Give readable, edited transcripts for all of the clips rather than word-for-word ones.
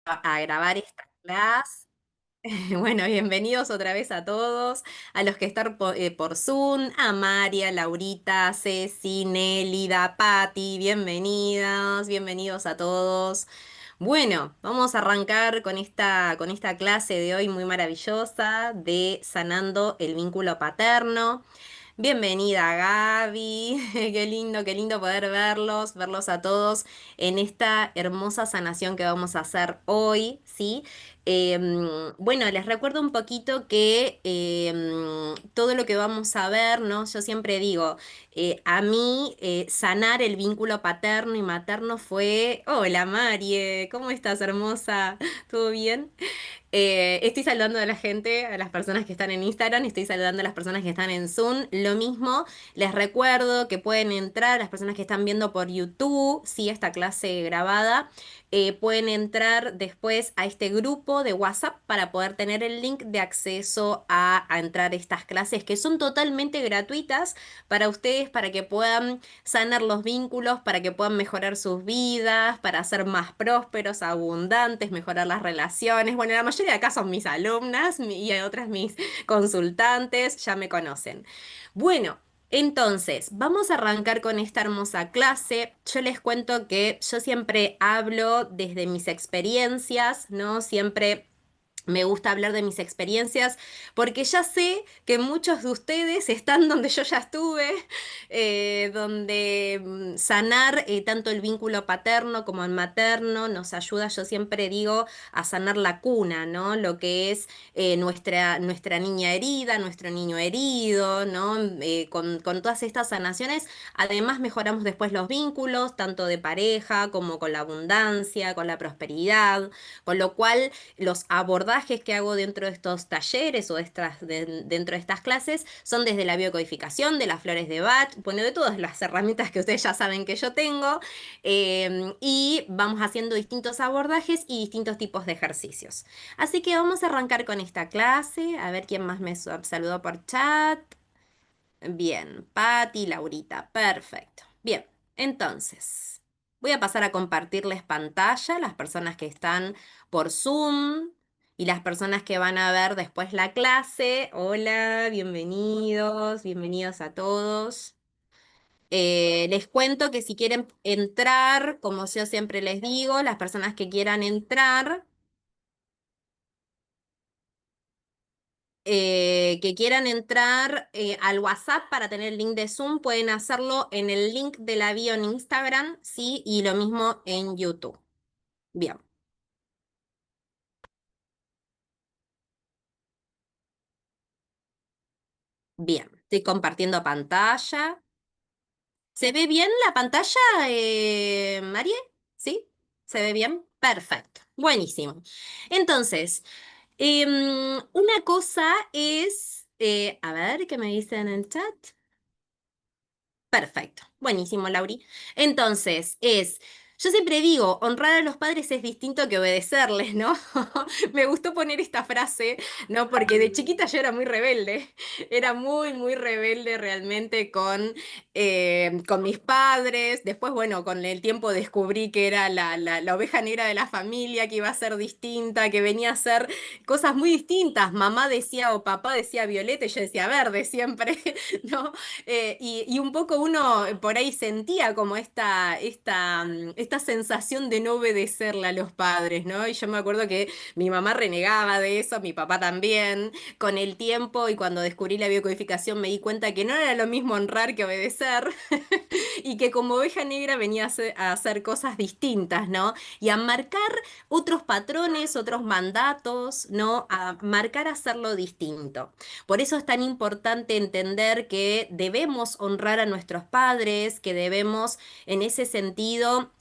a grabar esta clase. Bueno, bienvenidos otra vez a todos, a los que están por Zoom, a María, Laurita, Ceci, Nélida, Patti, bienvenidos a todos. Bueno, vamos a arrancar con esta clase de hoy muy maravillosa de sanando el vínculo paterno. Bienvenida Gaby, qué lindo poder verlos a todos en esta hermosa sanación que vamos a hacer hoy, ¿sí? Bueno, les recuerdo un poquito que todo lo que vamos a ver, ¿no? Yo siempre digo, a mí sanar el vínculo paterno y materno fue, hola Marie, ¿cómo estás, hermosa? ¿Todo bien? Estoy saludando a la gente, a las personas que están en Instagram, estoy saludando a las personas que están en Zoom. Lo mismo, les recuerdo que pueden entrar, las personas que están viendo por YouTube, sí, esta clase grabada, pueden entrar después a este grupo de WhatsApp para poder tener el link de acceso a entrar a estas clases que son totalmente gratuitas para ustedes, para que puedan sanar los vínculos, para que puedan mejorar sus vidas, para ser más prósperos, abundantes, mejorar las relaciones. Bueno, la mayoría de acá son mis alumnas y hay otras mis consultantes, ya me conocen. Bueno. Entonces, vamos a arrancar con esta hermosa clase. Yo les cuento que yo siempre hablo desde mis experiencias, ¿no? Siempre me gusta hablar de mis experiencias porque ya sé que muchos de ustedes están donde yo ya estuve, donde sanar tanto el vínculo paterno como el materno nos ayuda, yo siempre digo, a sanar la cuna, ¿no? Lo que es nuestra niña herida, nuestro niño herido, ¿no? Con todas estas sanaciones, además mejoramos después los vínculos, tanto de pareja como con la abundancia, con la prosperidad, con lo cual los abordajes que hago dentro de estos talleres o dentro de estas clases son desde la biocodificación, de las flores de Bach, bueno, de todas las herramientas que ustedes ya saben que yo tengo, y vamos haciendo distintos abordajes y distintos tipos de ejercicios. Así que vamos a arrancar con esta clase, a ver quién más me saludó por chat. Bien, Patti, Laurita, perfecto. Bien, entonces, voy a pasar a compartirles pantalla, las personas que están por Zoom y las personas que van a ver después la clase. Hola, bienvenidos a todos. Les cuento que si quieren entrar, como yo siempre les digo, las personas que quieran entrar, que quieran entrar al WhatsApp para tener el link de Zoom, pueden hacerlo en el link de la bio en Instagram, ¿sí? Y lo mismo en YouTube. Bien, bien. Estoy compartiendo pantalla. ¿Se ve bien la pantalla, Marie? ¿Sí? ¿Se ve bien? Perfecto. Buenísimo. Entonces, una cosa es, a ver, ¿qué me dicen en el chat? Perfecto, buenísimo, Lauri. Entonces, yo siempre digo, honrar a los padres es distinto que obedecerles, ¿no? Me gustó poner esta frase, ¿no? Porque de chiquita yo era muy rebelde, era muy rebelde realmente con mis padres. Después, bueno, con el tiempo descubrí que era la oveja negra de la familia, que iba a ser distinta, que venía a hacer cosas muy distintas. Mamá decía o papá decía violeta y yo decía verde siempre, ¿no? Y un poco uno por ahí sentía como esta sensación de no obedecerle a los padres, ¿no? Y yo me acuerdo que mi mamá renegaba de eso, mi papá también. Con el tiempo y cuando descubrí la biocodificación me di cuenta que no era lo mismo honrar que obedecer y que como oveja negra venía a hacer cosas distintas, ¿no? Y a marcar otros patrones, otros mandatos, ¿no? A marcar hacerlo distinto. Por eso es tan importante entender que debemos honrar a nuestros padres, que debemos en ese sentido.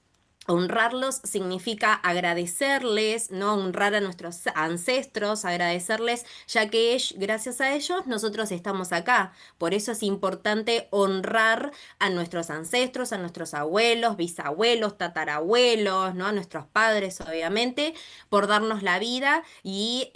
Honrarlos significa agradecerles, ¿no? Honrar a nuestros ancestros, agradecerles, ya que gracias a ellos nosotros estamos acá. Por eso es importante honrar a nuestros ancestros, a nuestros abuelos, bisabuelos, tatarabuelos, ¿no? A nuestros padres, obviamente, por darnos la vida y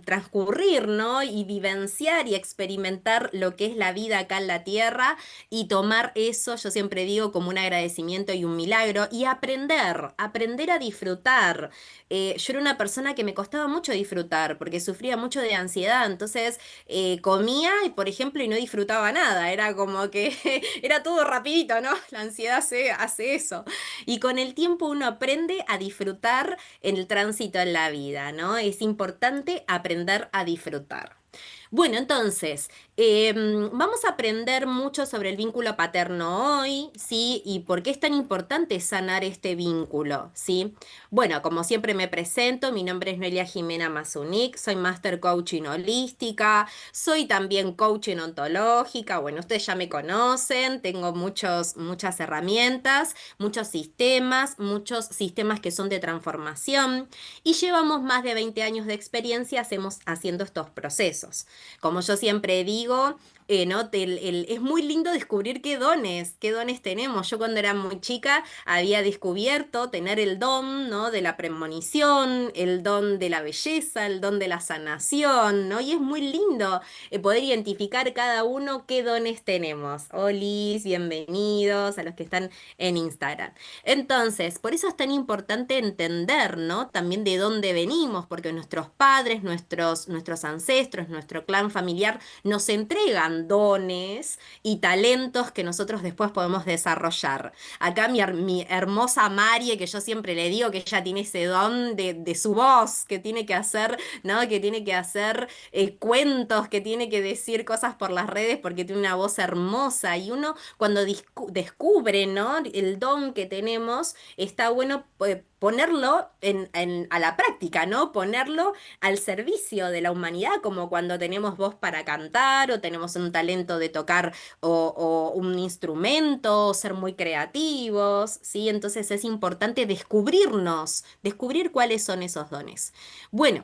transcurrir, ¿no? Y vivenciar y experimentar lo que es la vida acá en la tierra y tomar eso, yo siempre digo, como un agradecimiento y un milagro, y aprender a disfrutar. Yo era una persona que me costaba mucho disfrutar porque sufría mucho de ansiedad, entonces comía, y, por ejemplo, y no disfrutaba nada, era como que era todo rapidito, ¿no? La ansiedad hace eso. Y con el tiempo uno aprende a disfrutar en el tránsito en la vida, ¿no? Es importante aprender a disfrutar. Bueno, entonces, vamos a aprender mucho sobre el vínculo paterno hoy, ¿sí? Y por qué es tan importante sanar este vínculo, ¿sí? Bueno, como siempre me presento, mi nombre es Noelia Jimena Mazunik, soy Master Coaching Holística, soy también coaching ontológica, bueno, ustedes ya me conocen, tengo muchas herramientas, muchos sistemas que son de transformación y llevamos más de 20 años de experiencia haciendo estos procesos. Como yo siempre digo, ¿no? Es muy lindo descubrir qué dones tenemos. Yo cuando era muy chica había descubierto tener el don, ¿no? De la premonición, el don de la belleza, el don de la sanación, ¿no? Y es muy lindo poder identificar cada uno qué dones tenemos. Olis, bienvenidos a los que están en Instagram. Entonces, por eso es tan importante entender, ¿no? También de dónde venimos, porque nuestros padres, nuestros ancestros, nuestro clan familiar nos entregan dones y talentos que nosotros después podemos desarrollar. Acá mi hermosa Marie, que yo siempre le digo que ella tiene ese don de su voz, que tiene que hacer, ¿no? Que tiene que hacer cuentos, que tiene que decir cosas por las redes porque tiene una voz hermosa y uno cuando descubre, ¿no? El don que tenemos, está bueno ponerlo a la práctica, ¿no? Ponerlo al servicio de la humanidad, como cuando tenemos voz para cantar o tenemos un talento de tocar o un instrumento, o ser muy creativos, ¿sí? Entonces es importante descubrir cuáles son esos dones. Bueno.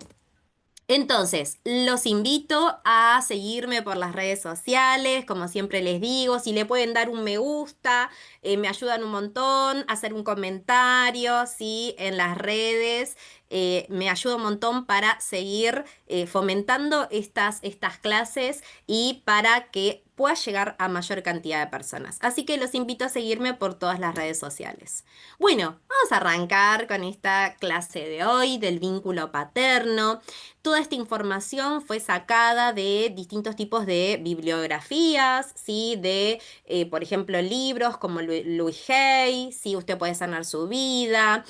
Entonces, los invito a seguirme por las redes sociales, como siempre les digo, si le pueden dar un me gusta, me ayudan un montón, hacer un comentario, ¿sí? En las redes, me ayuda un montón para seguir fomentando estas clases y para que pueda llegar a mayor cantidad de personas. Así que los invito a seguirme por todas las redes sociales. Bueno, vamos a arrancar con esta clase de hoy del vínculo paterno. Toda esta información fue sacada de distintos tipos de bibliografías, ¿sí? Por ejemplo, libros como Louis Hay, ¿sí? Usted puede sanar su vida.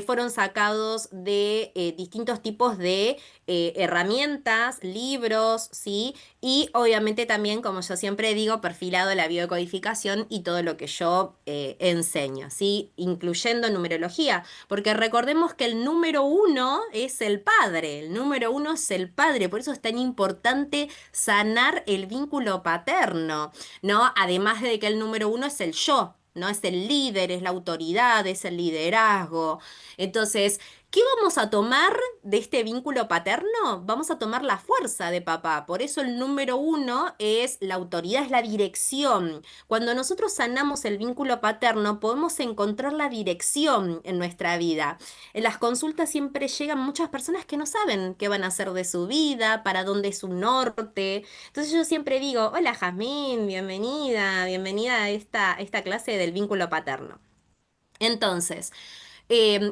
Fueron sacados de distintos tipos de herramientas, libros, ¿sí? Y obviamente también, como yo siempre digo, perfilado la biodecodificación y todo lo que yo enseño, ¿sí? Incluyendo numerología, porque recordemos que el número uno es el padre, el número uno es el padre, por eso es tan importante sanar el vínculo paterno, ¿no? Además de que el número uno es el yo. ¿No? Es el líder, es la autoridad, es el liderazgo. Entonces, ¿qué vamos a tomar de este vínculo paterno? Vamos a tomar la fuerza de papá. Por eso el número uno es la autoridad, es la dirección. Cuando nosotros sanamos el vínculo paterno, podemos encontrar la dirección en nuestra vida. En las consultas siempre llegan muchas personas que no saben qué van a hacer de su vida, para dónde es su norte. Entonces yo siempre digo, hola Jazmín, bienvenida a esta clase del vínculo paterno. Entonces,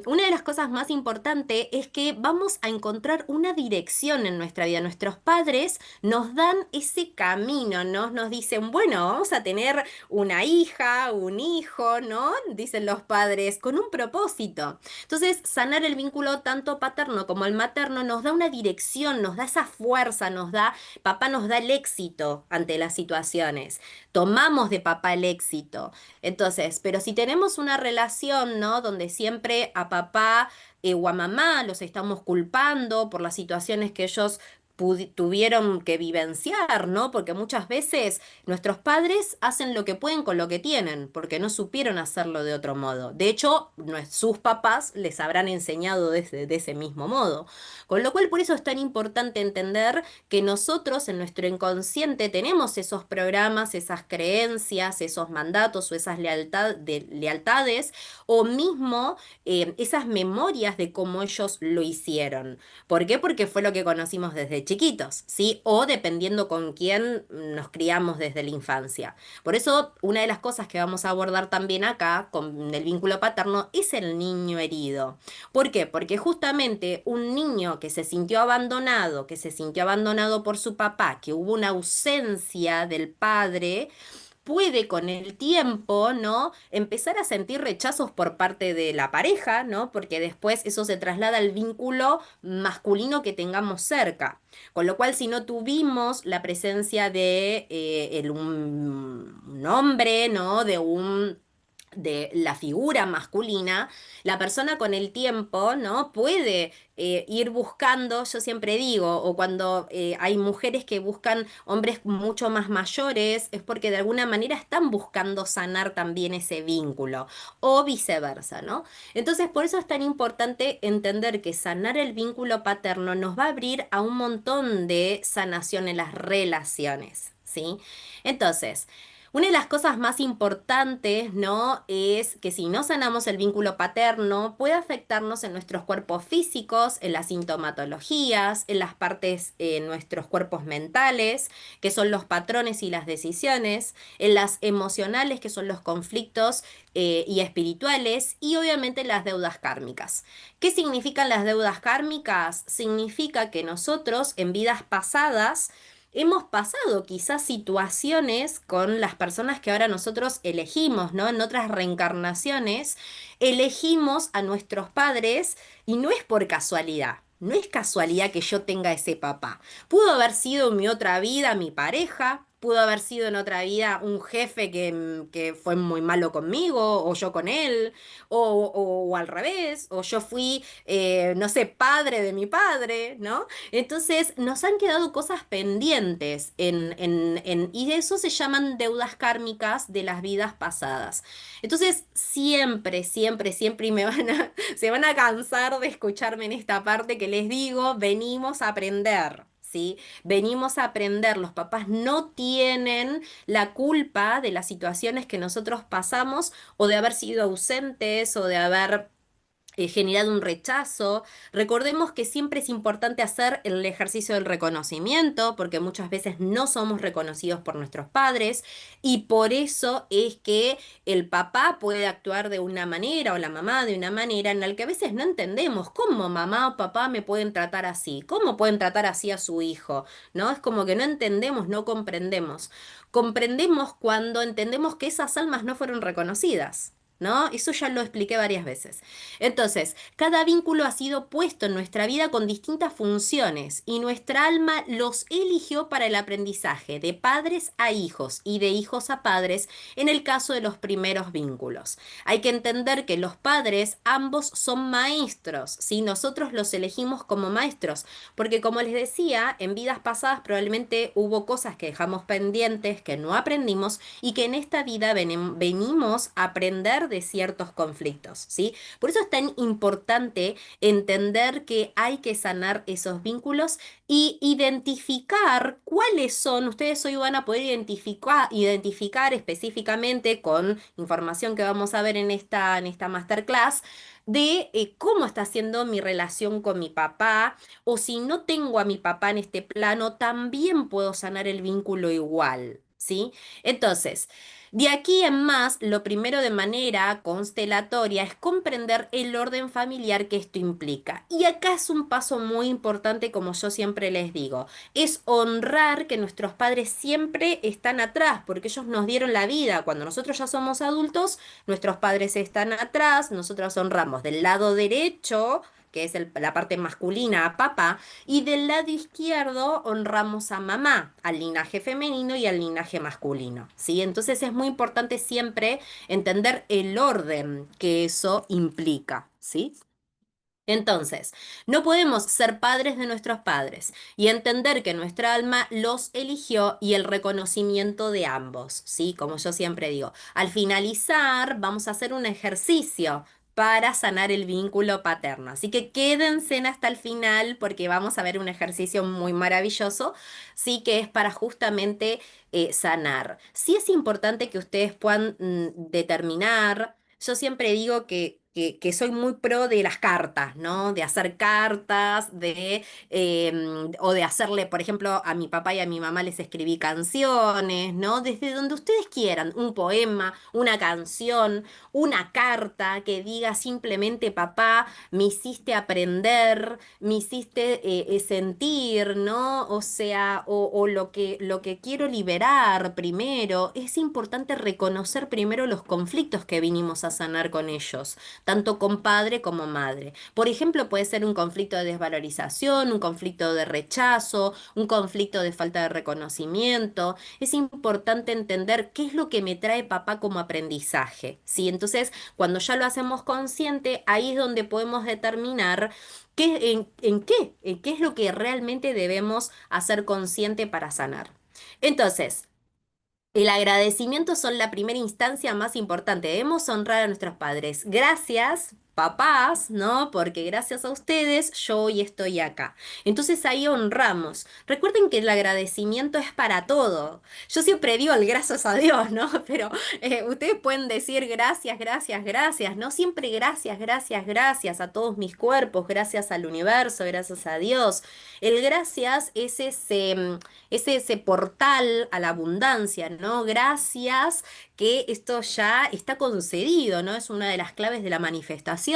una de las cosas más importantes es que vamos a encontrar una dirección en nuestra vida. Nuestros padres nos dan ese camino, ¿no? Nos dicen, bueno, vamos a tener una hija, un hijo, ¿no? Dicen los padres, con un propósito. Entonces, sanar el vínculo tanto paterno como el materno nos da una dirección, nos da esa fuerza, papá nos da el éxito ante las situaciones. Tomamos de papá el éxito. Entonces, pero si tenemos una relación, ¿no? Donde siempre a papá o a mamá los estamos culpando por las situaciones que ellos tuvieron que vivenciar, ¿no? Porque muchas veces nuestros padres hacen lo que pueden con lo que tienen, porque no supieron hacerlo de otro modo. De hecho, sus papás les habrán enseñado de ese mismo modo. Con lo cual, por eso es tan importante entender que nosotros en nuestro inconsciente tenemos esos programas, esas creencias, esos mandatos o esas lealtades o mismo esas memorias de cómo ellos lo hicieron. ¿Por qué? Porque fue lo que conocimos desde chiquitos, ¿sí? O dependiendo con quién nos criamos desde la infancia. Por eso, una de las cosas que vamos a abordar también acá con el vínculo paterno es el niño herido. ¿Por qué? Porque justamente un niño que se sintió abandonado por su papá, que hubo una ausencia del padre, puede con el tiempo, ¿no? Empezar a sentir rechazos por parte de la pareja, ¿no? Porque después eso se traslada al vínculo masculino que tengamos cerca. Con lo cual, si no tuvimos la presencia de un hombre, ¿no? De la figura masculina, la persona con el tiempo, ¿no? Puede ir buscando, yo siempre digo, o cuando hay mujeres que buscan hombres mucho más mayores, es porque de alguna manera están buscando sanar también ese vínculo, o viceversa, ¿no? Entonces, por eso es tan importante entender que sanar el vínculo paterno nos va a abrir a un montón de sanación en las relaciones, ¿sí? Entonces, una de las cosas más importantes, ¿no? Es que si no sanamos el vínculo paterno, puede afectarnos en nuestros cuerpos físicos, en las sintomatologías, en las partes, en nuestros cuerpos mentales, que son los patrones y las decisiones, en las emocionales, que son los conflictos y espirituales, y obviamente las deudas kármicas. ¿Qué significan las deudas kármicas? Significa que nosotros en vidas pasadas hemos pasado quizás situaciones con las personas que ahora nosotros elegimos, ¿no? En otras reencarnaciones, elegimos a nuestros padres y no es por casualidad. No es casualidad que yo tenga ese papá. Pudo haber sido en mi otra vida mi pareja, pudo haber sido en otra vida un jefe que fue muy malo conmigo, o yo con él, o al revés, o yo fui, no sé, padre de mi padre, ¿no? Entonces, nos han quedado cosas pendientes y de eso se llaman deudas kármicas de las vidas pasadas. Entonces, siempre, siempre, siempre se van a cansar de escucharme en esta parte que les digo, venimos a aprender. ¿Sí? Venimos a aprender, los papás no tienen la culpa de las situaciones que nosotros pasamos o de haber sido ausentes o de haber generado un rechazo. Recordemos que siempre es importante hacer el ejercicio del reconocimiento, porque muchas veces no somos reconocidos por nuestros padres y por eso es que el papá puede actuar de una manera o la mamá de una manera en la que a veces no entendemos cómo mamá o papá me pueden tratar así, cómo pueden tratar así a su hijo, ¿no? Es como que no entendemos, no comprendemos. Comprendemos cuando entendemos que esas almas no fueron reconocidas. ¿No? Eso ya lo expliqué varias veces. Entonces, cada vínculo ha sido puesto en nuestra vida con distintas funciones y nuestra alma los eligió para el aprendizaje de padres a hijos y de hijos a padres en el caso de los primeros vínculos. Hay que entender que los padres ambos son maestros, ¿sí? Nosotros los elegimos como maestros, porque como les decía, en vidas pasadas probablemente hubo cosas que dejamos pendientes, que no aprendimos y que en esta vida venimos a aprender de ciertos conflictos, ¿sí? Por eso es tan importante entender que hay que sanar esos vínculos y identificar cuáles son, ustedes hoy van a poder identificar específicamente con información que vamos a ver en esta masterclass de cómo está siendo mi relación con mi papá, o si no tengo a mi papá en este plano, también puedo sanar el vínculo igual, ¿sí? Entonces, de aquí en más, lo primero de manera constelatoria es comprender el orden familiar que esto implica. Y acá es un paso muy importante, como yo siempre les digo, es honrar que nuestros padres siempre están atrás, porque ellos nos dieron la vida. Cuando nosotros ya somos adultos, nuestros padres están atrás, nosotros honramos del lado derecho, que es la parte masculina, a papá, y del lado izquierdo honramos a mamá, al linaje femenino y al linaje masculino, ¿sí? Entonces es muy importante siempre entender el orden que eso implica, ¿sí? Entonces, no podemos ser padres de nuestros padres y entender que nuestra alma los eligió y el reconocimiento de ambos, ¿sí? Como yo siempre digo, al finalizar vamos a hacer un ejercicio para sanar el vínculo paterno. Así que quédense hasta el final porque vamos a ver un ejercicio muy maravilloso, sí que es para justamente sanar. Sí es importante que ustedes puedan determinar. Yo siempre digo que que soy muy pro de las cartas, ¿no? De hacer cartas, o de hacerle, por ejemplo, a mi papá y a mi mamá les escribí canciones, ¿no? Desde donde ustedes quieran, un poema, una canción, una carta que diga simplemente, papá, me hiciste aprender, me hiciste sentir, ¿no? O sea, o lo que quiero liberar primero. Es importante reconocer primero los conflictos que vinimos a sanar con ellos tanto con padre como madre. Por ejemplo, puede ser un conflicto de desvalorización, un conflicto de rechazo, un conflicto de falta de reconocimiento. Es importante entender qué es lo que me trae papá como aprendizaje, ¿sí? Entonces, cuando ya lo hacemos consciente, ahí es donde podemos determinar en qué es lo que realmente debemos hacer consciente para sanar. Entonces, el agradecimiento son la primera instancia más importante. Debemos honrar a nuestros padres. Gracias, papás, ¿no? Porque gracias a ustedes yo hoy estoy acá. Entonces ahí honramos. Recuerden que el agradecimiento es para todo. Yo siempre digo el gracias a Dios, ¿no? Pero ustedes pueden decir gracias, gracias, gracias, ¿no? Siempre gracias, gracias, gracias a todos mis cuerpos, gracias al universo, gracias a Dios. El gracias es ese portal a la abundancia, ¿no? Gracias que esto ya está concedido, ¿no? Es una de las claves de la manifestación.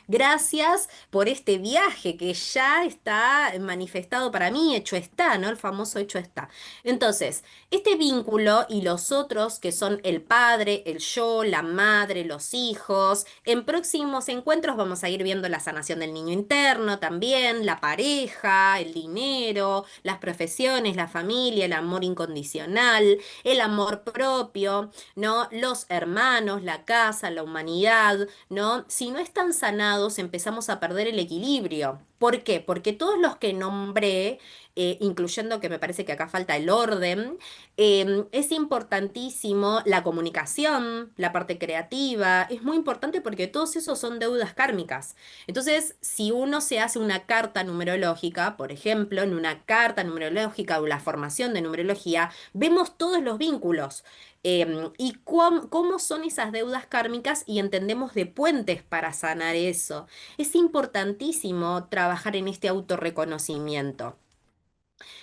Gracias por este viaje que ya está manifestado para mí, hecho está, ¿no? El famoso hecho está. Entonces, este vínculo y los otros que son el padre, el yo, la madre, los hijos, en próximos encuentros vamos a ir viendo la sanación del niño interno también, la pareja, el dinero, las profesiones, la familia, el amor incondicional, el amor propio, ¿no? Los hermanos, la casa, la humanidad, ¿no? Si no están sanados, empezamos a perder el equilibrio. ¿Por qué? Porque todos los que nombré, incluyendo que me parece que acá falta el orden, es importantísimo la comunicación, la parte creativa, es muy importante porque todos esos son deudas kármicas. Entonces, si uno se hace una carta numerológica, por ejemplo, en una carta numerológica o la formación de numerología, vemos todos los vínculos y cómo son esas deudas kármicas y entendemos de puentes para sanar eso. Es importantísimo trabajar en este autorreconocimiento.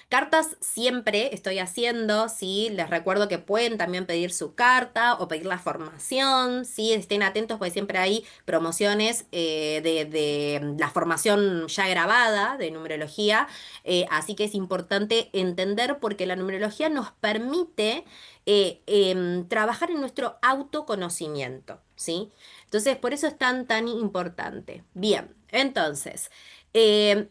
Cartas siempre estoy haciendo, ¿sí? Les recuerdo que pueden también pedir su carta o pedir la formación, ¿sí? Estén atentos porque siempre hay promociones de la formación ya grabada de numerología, así que es importante entender porque la numerología nos permite trabajar en nuestro autoconocimiento, ¿sí? Entonces, por eso es tan importante. Bien, entonces... eh,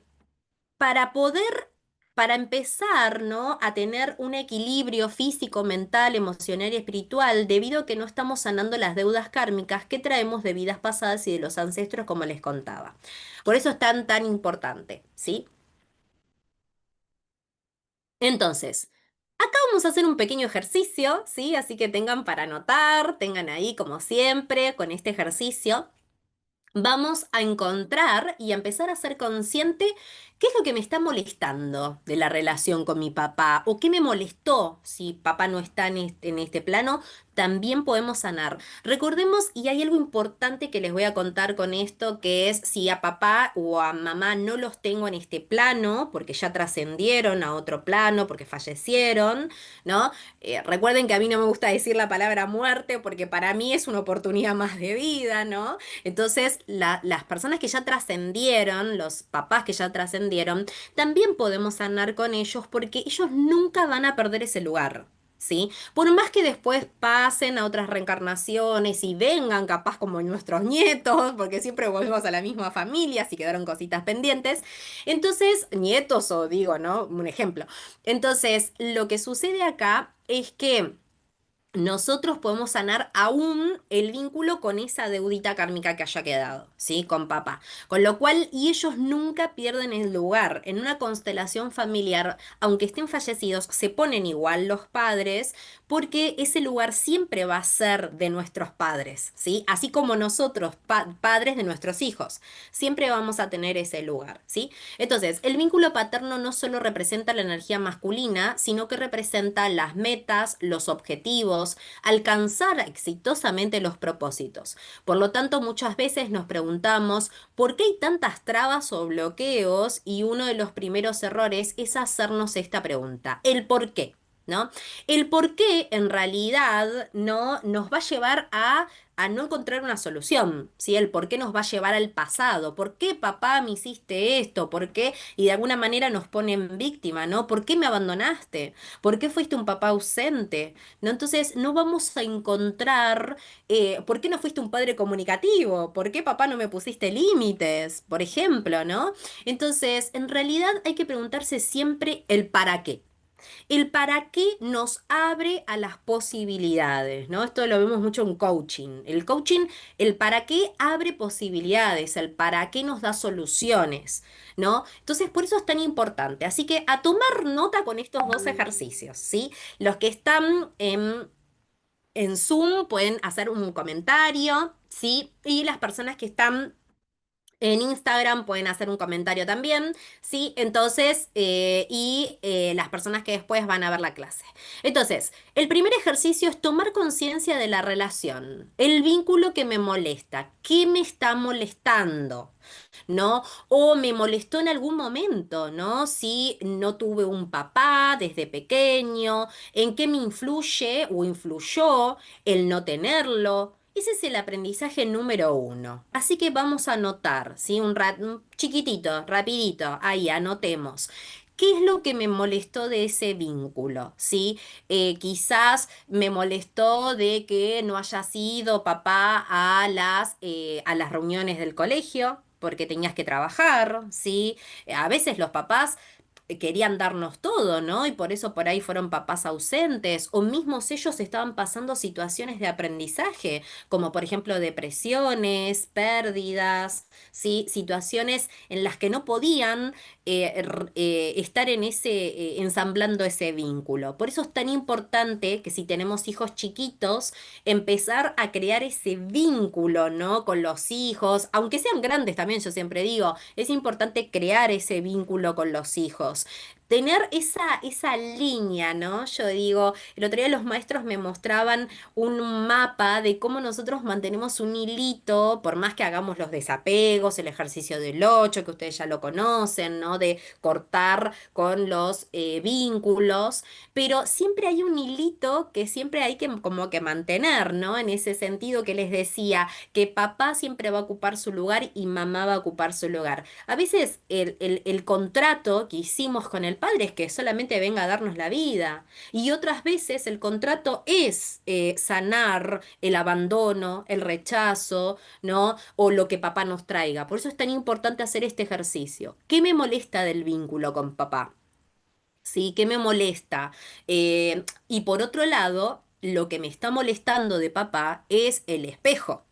para poder, para empezar, ¿no? A tener un equilibrio físico, mental, emocional y espiritual, debido a que no estamos sanando las deudas kármicas que traemos de vidas pasadas y de los ancestros, como les contaba. Por eso es tan importante, ¿sí? Entonces, acá vamos a hacer un pequeño ejercicio, ¿sí? Así que tengan para anotar, tengan ahí como siempre con este ejercicio. Vamos a encontrar y a empezar a ser consciente qué es lo que me está molestando de la relación con mi papá o qué me molestó si papá no está en este plano. También podemos sanar. Recordemos, y hay algo importante que les voy a contar con esto, que es si a papá o a mamá no los tengo en este plano, porque ya trascendieron a otro plano, porque fallecieron, ¿no? Recuerden que a mí no me gusta decir la palabra muerte, porque para mí es una oportunidad más de vida, ¿no? Entonces, las personas que ya trascendieron, los papás que ya trascendieron, también podemos sanar con ellos porque ellos nunca van a perder ese lugar. ¿Sí? Por más que después pasen a otras reencarnaciones y vengan capaz como nuestros nietos, porque siempre volvemos a la misma familia, si quedaron cositas pendientes, entonces, nietos o digo, ¿no? Un ejemplo. Entonces, lo que sucede acá es que nosotros podemos sanar aún el vínculo con esa deudita kármica que haya quedado, ¿sí? Con papá. Con lo cual, y ellos nunca pierden el lugar. En una constelación familiar, aunque estén fallecidos, se ponen igual los padres, porque ese lugar siempre va a ser de nuestros padres, ¿sí? Así como nosotros, padres de nuestros hijos, siempre vamos a tener ese lugar, ¿sí? Entonces, el vínculo paterno no solo representa la energía masculina, sino que representa las metas, los objetivos, hijos alcanzar exitosamente los propósitos. Por lo tanto, muchas veces nos preguntamos por qué hay tantas trabas o bloqueos y uno de los primeros errores es hacernos esta pregunta, el por qué. ¿No? El por qué en realidad no nos va a llevar a no encontrar una solución, ¿sí? El por qué nos va a llevar al pasado, ¿por qué papá me hiciste esto? ¿Por qué? Y de alguna manera nos ponen víctima, ¿no? ¿Por qué me abandonaste? ¿Por qué fuiste un papá ausente? ¿No? Entonces no vamos a encontrar, ¿por qué no fuiste un padre comunicativo? ¿Por qué papá no me pusiste límites? Por ejemplo, ¿no? Entonces, en realidad hay que preguntarse siempre el para qué. El para qué nos abre a las posibilidades, ¿no? Esto lo vemos mucho en coaching. El coaching, el para qué abre posibilidades, el para qué nos da soluciones, ¿no? Entonces, por eso es tan importante. Así que a tomar nota con estos dos ejercicios, ¿sí? Los que están en Zoom pueden hacer un comentario, ¿sí? Y las personas que están en Instagram pueden hacer un comentario también, ¿sí? Entonces, las personas que después van a ver la clase. Entonces, el primer ejercicio es tomar conciencia de la relación, el vínculo que me molesta, qué me está molestando. ¿No? O me molestó en algún momento, ¿no? Si no tuve un papá desde pequeño, ¿en qué me influye o influyó el no tenerlo? Ese es el aprendizaje número uno. Así que vamos a anotar, ¿sí? Un chiquitito, rapidito, ahí anotemos. ¿Qué es lo que me molestó de ese vínculo? ¿Sí? Quizás me molestó de que no haya sido papá a las reuniones del colegio, porque tenías que trabajar, ¿sí? A veces los papás querían darnos todo, ¿no? Y por eso por ahí fueron papás ausentes, o mismos ellos estaban pasando situaciones de aprendizaje, como por ejemplo depresiones, pérdidas, ¿sí? Situaciones en las que no podían estar en ensamblando ese vínculo. Por eso es tan importante que si tenemos hijos chiquitos, empezar a crear ese vínculo, ¿no? Con los hijos, aunque sean grandes también, yo siempre digo, es importante crear ese vínculo con los hijos. Tener esa línea, ¿no? Yo digo, el otro día los maestros me mostraban un mapa de cómo nosotros mantenemos un hilito, por más que hagamos los desapegos, el ejercicio del 8 que ustedes ya lo conocen, ¿no? De cortar con los vínculos, pero siempre hay un hilito que siempre hay que como que mantener, ¿no? En ese sentido que les decía, que papá siempre va a ocupar su lugar y mamá va a ocupar su lugar. A veces el contrato que hicimos con el padre es que solamente venga a darnos la vida. Y otras veces el contrato es sanar el abandono, el rechazo, ¿no? O lo que papá nos traiga. Por eso es tan importante hacer este ejercicio. ¿Qué me molesta del vínculo con papá? ¿Sí? ¿Qué me molesta? Y por otro lado, lo que me está molestando de papá es el espejo,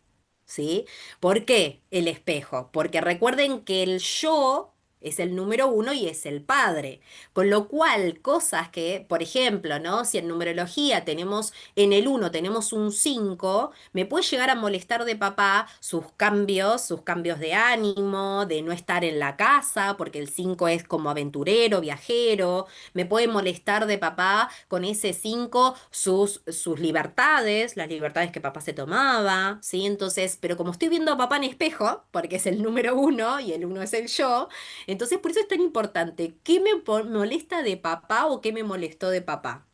¿sí? ¿Por qué el espejo? Porque recuerden que el yo es el número uno y es el padre. Con lo cual, cosas que, por ejemplo, ¿no? Si en numerología tenemos, en el uno tenemos un 5 me puede llegar a molestar de papá sus cambios de ánimo, de no estar en la casa, porque el 5 es como aventurero, viajero, me puede molestar de papá con ese 5 sus libertades, las libertades que papá se tomaba, ¿sí? Entonces, pero como estoy viendo a papá en espejo, porque es el número uno y el uno es el yo, entonces por eso es tan importante, ¿qué molesta de papá o qué me molestó de papá?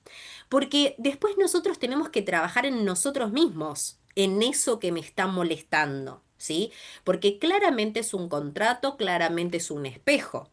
Porque después nosotros tenemos que trabajar en nosotros mismos, en eso que me está molestando, ¿sí? Porque claramente es un contrato, claramente es un espejo.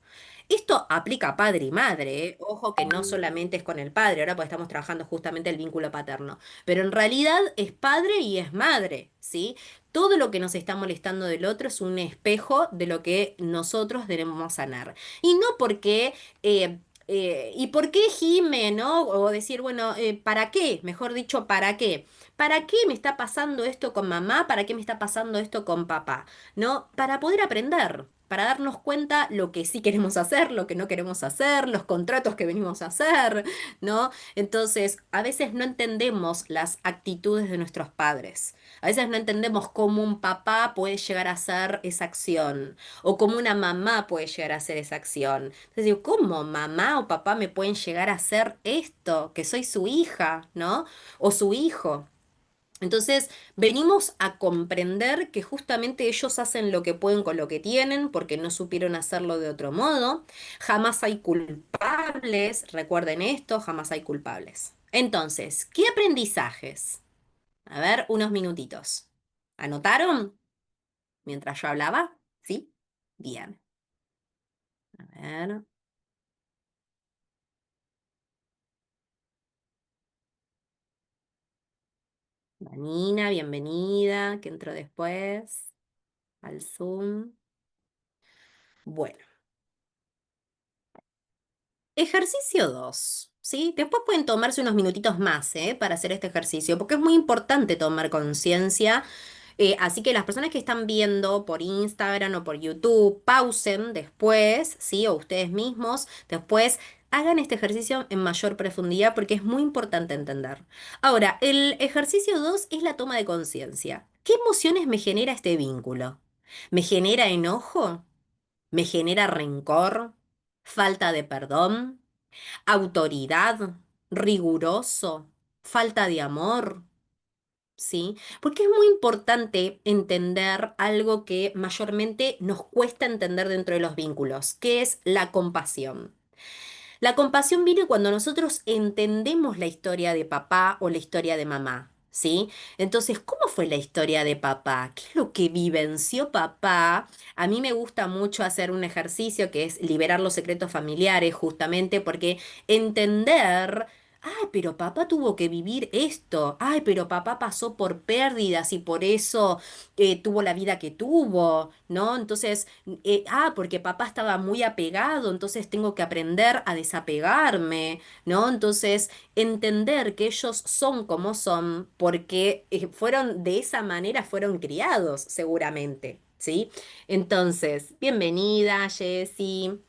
Esto aplica a padre y madre, ¿eh? Ojo que no solamente es con el padre, ahora pues estamos trabajando justamente el vínculo paterno, pero en realidad es padre y es madre, ¿sí? Todo lo que nos está molestando del otro es un espejo de lo que nosotros debemos sanar. Y no porque ¿y por qué gime, no? O decir, bueno, ¿para qué? Mejor dicho, ¿para qué? ¿Para qué me está pasando esto con mamá? ¿Para qué me está pasando esto con papá? ¿No? Para poder aprender. para darnos cuenta lo que sí queremos hacer, lo que no queremos hacer, los contratos que venimos a hacer, ¿no? Entonces, a veces no entendemos las actitudes de nuestros padres. A veces no entendemos cómo un papá puede llegar a hacer esa acción o cómo una mamá puede llegar a hacer esa acción. Entonces digo, ¿cómo mamá o papá me pueden llegar a hacer esto? Que soy su hija, ¿no? O su hijo. Entonces, venimos a comprender que justamente ellos hacen lo que pueden con lo que tienen porque no supieron hacerlo de otro modo. Jamás hay culpables, recuerden esto, jamás hay culpables. Entonces, ¿qué aprendizajes? A ver, unos minutitos. ¿Anotaron mientras yo hablaba? ¿Sí? Bien. A ver, Vanina, bienvenida, que entró después al Zoom. Bueno. Ejercicio 2, ¿sí? Después pueden tomarse unos minutitos más, para hacer este ejercicio, porque es muy importante tomar conciencia. Así que las personas que están viendo por Instagram o por YouTube, pausen después, ¿sí? O ustedes mismos, después hagan este ejercicio en mayor profundidad porque es muy importante entender. Ahora, el ejercicio 2 es la toma de conciencia. ¿Qué emociones me genera este vínculo? ¿Me genera enojo? ¿Me genera rencor? ¿Falta de perdón? ¿Autoridad? ¿Riguroso? ¿Falta de amor? ¿Sí? Porque es muy importante entender algo que mayormente nos cuesta entender dentro de los vínculos, que es la compasión. La compasión viene cuando nosotros entendemos la historia de papá o la historia de mamá, ¿sí? Entonces, ¿cómo fue la historia de papá? ¿Qué es lo que vivenció papá? A mí me gusta mucho hacer un ejercicio que es liberar los secretos familiares, justamente porque entender... Ay, pero papá tuvo que vivir esto. Ay, pero papá pasó por pérdidas y por eso tuvo la vida que tuvo, ¿no? Entonces, porque papá estaba muy apegado, entonces tengo que aprender a desapegarme, ¿no? Entonces, entender que ellos son como son porque fueron de esa manera, fueron criados, seguramente, ¿sí? Entonces, bienvenida, Jessie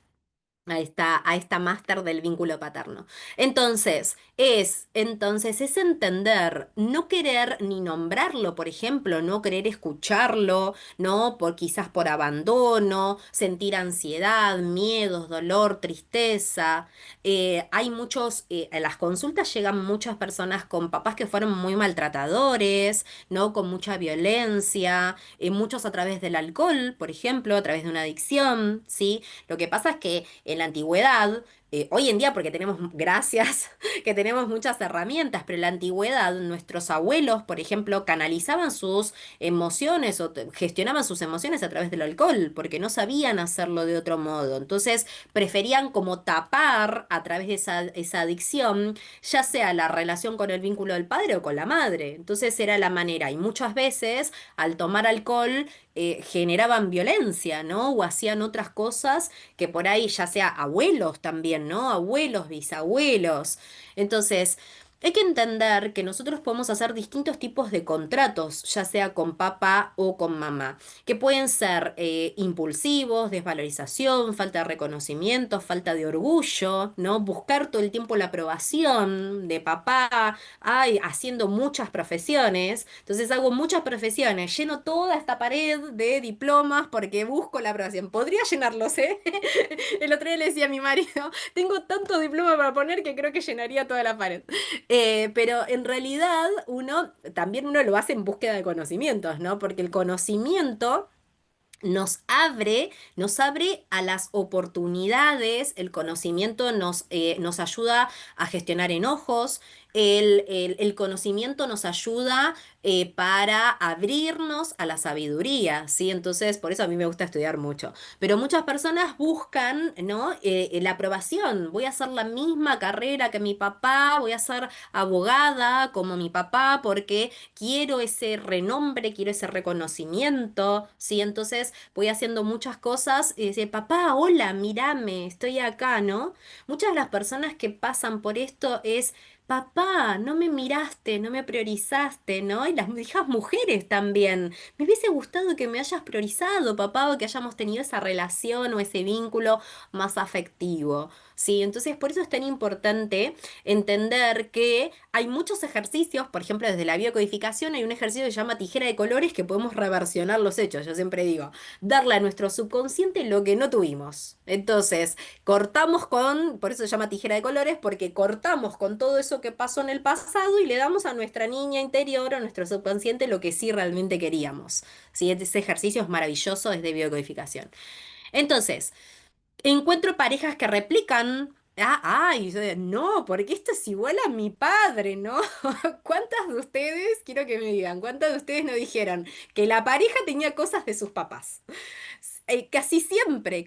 a esta máster del vínculo paterno. Entonces es entender, no querer ni nombrarlo, por ejemplo, no querer escucharlo, ¿no? Por quizás por abandono, sentir ansiedad, miedos, dolor, tristeza. Hay muchos, a las consultas llegan muchas personas con papás que fueron muy maltratadores, ¿no? Con mucha violencia, muchos a través del alcohol, por ejemplo, a través de una adicción, ¿sí? Lo que pasa es que en la antigüedad, hoy en día porque tenemos, gracias, que tenemos muchas herramientas, pero en la antigüedad nuestros abuelos, por ejemplo, canalizaban sus emociones o gestionaban sus emociones a través del alcohol, porque no sabían hacerlo de otro modo. Entonces preferían como tapar a través de esa adicción, ya sea la relación con el vínculo del padre o con la madre. Entonces era la manera, y muchas veces al tomar alcohol generaban violencia, ¿no? O hacían otras cosas que por ahí ya sea abuelos también, ¿no? Abuelos, bisabuelos. Entonces, hay que entender que nosotros podemos hacer distintos tipos de contratos, ya sea con papá o con mamá, que pueden ser impulsivos, desvalorización, falta de reconocimiento, falta de orgullo, ¿no? Buscar todo el tiempo la aprobación de papá, ay, haciendo muchas profesiones. Entonces hago muchas profesiones, lleno toda esta pared de diplomas porque busco la aprobación. Podría llenarlos, ¿eh? El otro día le decía a mi marido, tengo tanto diploma para poner que creo que llenaría toda la pared. Pero en realidad también uno lo hace en búsqueda de conocimientos, ¿no? Porque el conocimiento nos abre a las oportunidades, el conocimiento nos ayuda a gestionar enojos, el conocimiento nos ayuda para abrirnos a la sabiduría, ¿sí? Entonces, por eso a mí me gusta estudiar mucho. Pero muchas personas buscan, ¿no? La aprobación. Voy a hacer la misma carrera que mi papá, voy a ser abogada como mi papá porque quiero ese renombre, quiero ese reconocimiento, ¿sí? Entonces voy haciendo muchas cosas y decir, papá, hola, mírame, estoy acá, ¿no? Muchas de las personas que pasan por esto es, papá, no me miraste, no me priorizaste, ¿no? Y las hijas mujeres también. Me hubiese gustado que me hayas priorizado, papá, o que hayamos tenido esa relación o ese vínculo más afectivo. Sí, entonces por eso es tan importante entender que hay muchos ejercicios, por ejemplo, desde la biocodificación hay un ejercicio que se llama tijera de colores que podemos reversionar los hechos, yo siempre digo, darle a nuestro subconsciente lo que no tuvimos. Entonces, cortamos con, por eso se llama tijera de colores, porque cortamos con todo eso que pasó en el pasado y le damos a nuestra niña interior, a nuestro subconsciente, lo que sí realmente queríamos. ¿Sí? Ese ejercicio es maravilloso desde biocodificación. Entonces, encuentro parejas que replican. No, porque esto es igual a mi padre, ¿no? ¿Cuántas de ustedes, quiero que me digan, cuántas de ustedes no dijeron que la pareja tenía cosas de sus papás? Casi siempre.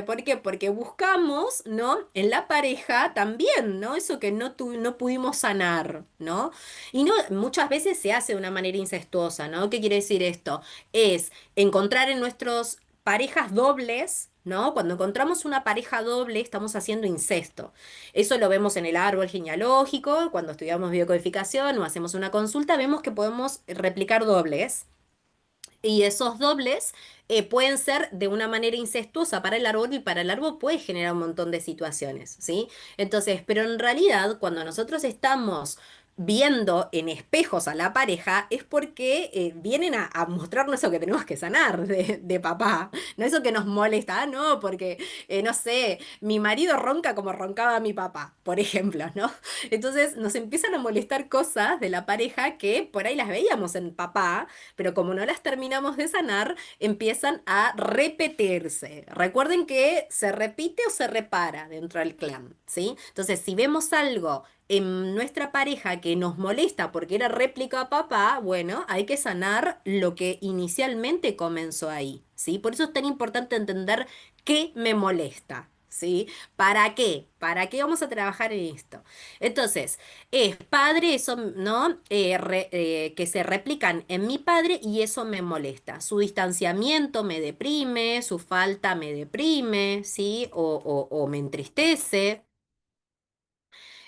¿Por qué? Porque buscamos, ¿no? En la pareja también, ¿no? Eso que no pudimos sanar, ¿no? Y no, muchas veces se hace de una manera incestuosa, ¿no? ¿Qué quiere decir esto? Es encontrar en nuestros parejas dobles, ¿no? Cuando encontramos una pareja doble, estamos haciendo incesto. Eso lo vemos en el árbol genealógico, cuando estudiamos biocodificación o hacemos una consulta, vemos que podemos replicar dobles. Y esos dobles pueden ser de una manera incestuosa para el árbol y para el árbol puede generar un montón de situaciones, ¿sí? Entonces, pero en realidad cuando nosotros estamos viendo en espejos a la pareja es porque vienen a mostrarnos eso que tenemos que sanar de papá, no eso que nos molesta, no, porque, no sé, mi marido ronca como roncaba mi papá, por ejemplo, ¿no? Entonces nos empiezan a molestar cosas de la pareja que por ahí las veíamos en papá pero como no las terminamos de sanar, empiezan a repetirse. Recuerden que se repite o se repara dentro del clan, ¿sí? Entonces, si vemos algo en nuestra pareja que nos molesta porque era réplica a papá, bueno, hay que sanar lo que inicialmente comenzó ahí, ¿sí? Por eso es tan importante entender qué me molesta. ¿Sí? ¿Para qué? ¿Para qué vamos a trabajar en esto? Entonces, es padre, eso, ¿no? Que se replican en mi padre y eso me molesta. Su distanciamiento me deprime, su falta me deprime, ¿sí? O me entristece.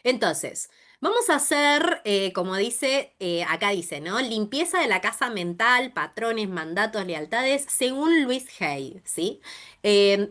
Entonces, vamos a hacer, como dice, acá dice, ¿no? Limpieza de la casa mental, patrones, mandatos, lealtades, según Luis Hay, ¿sí?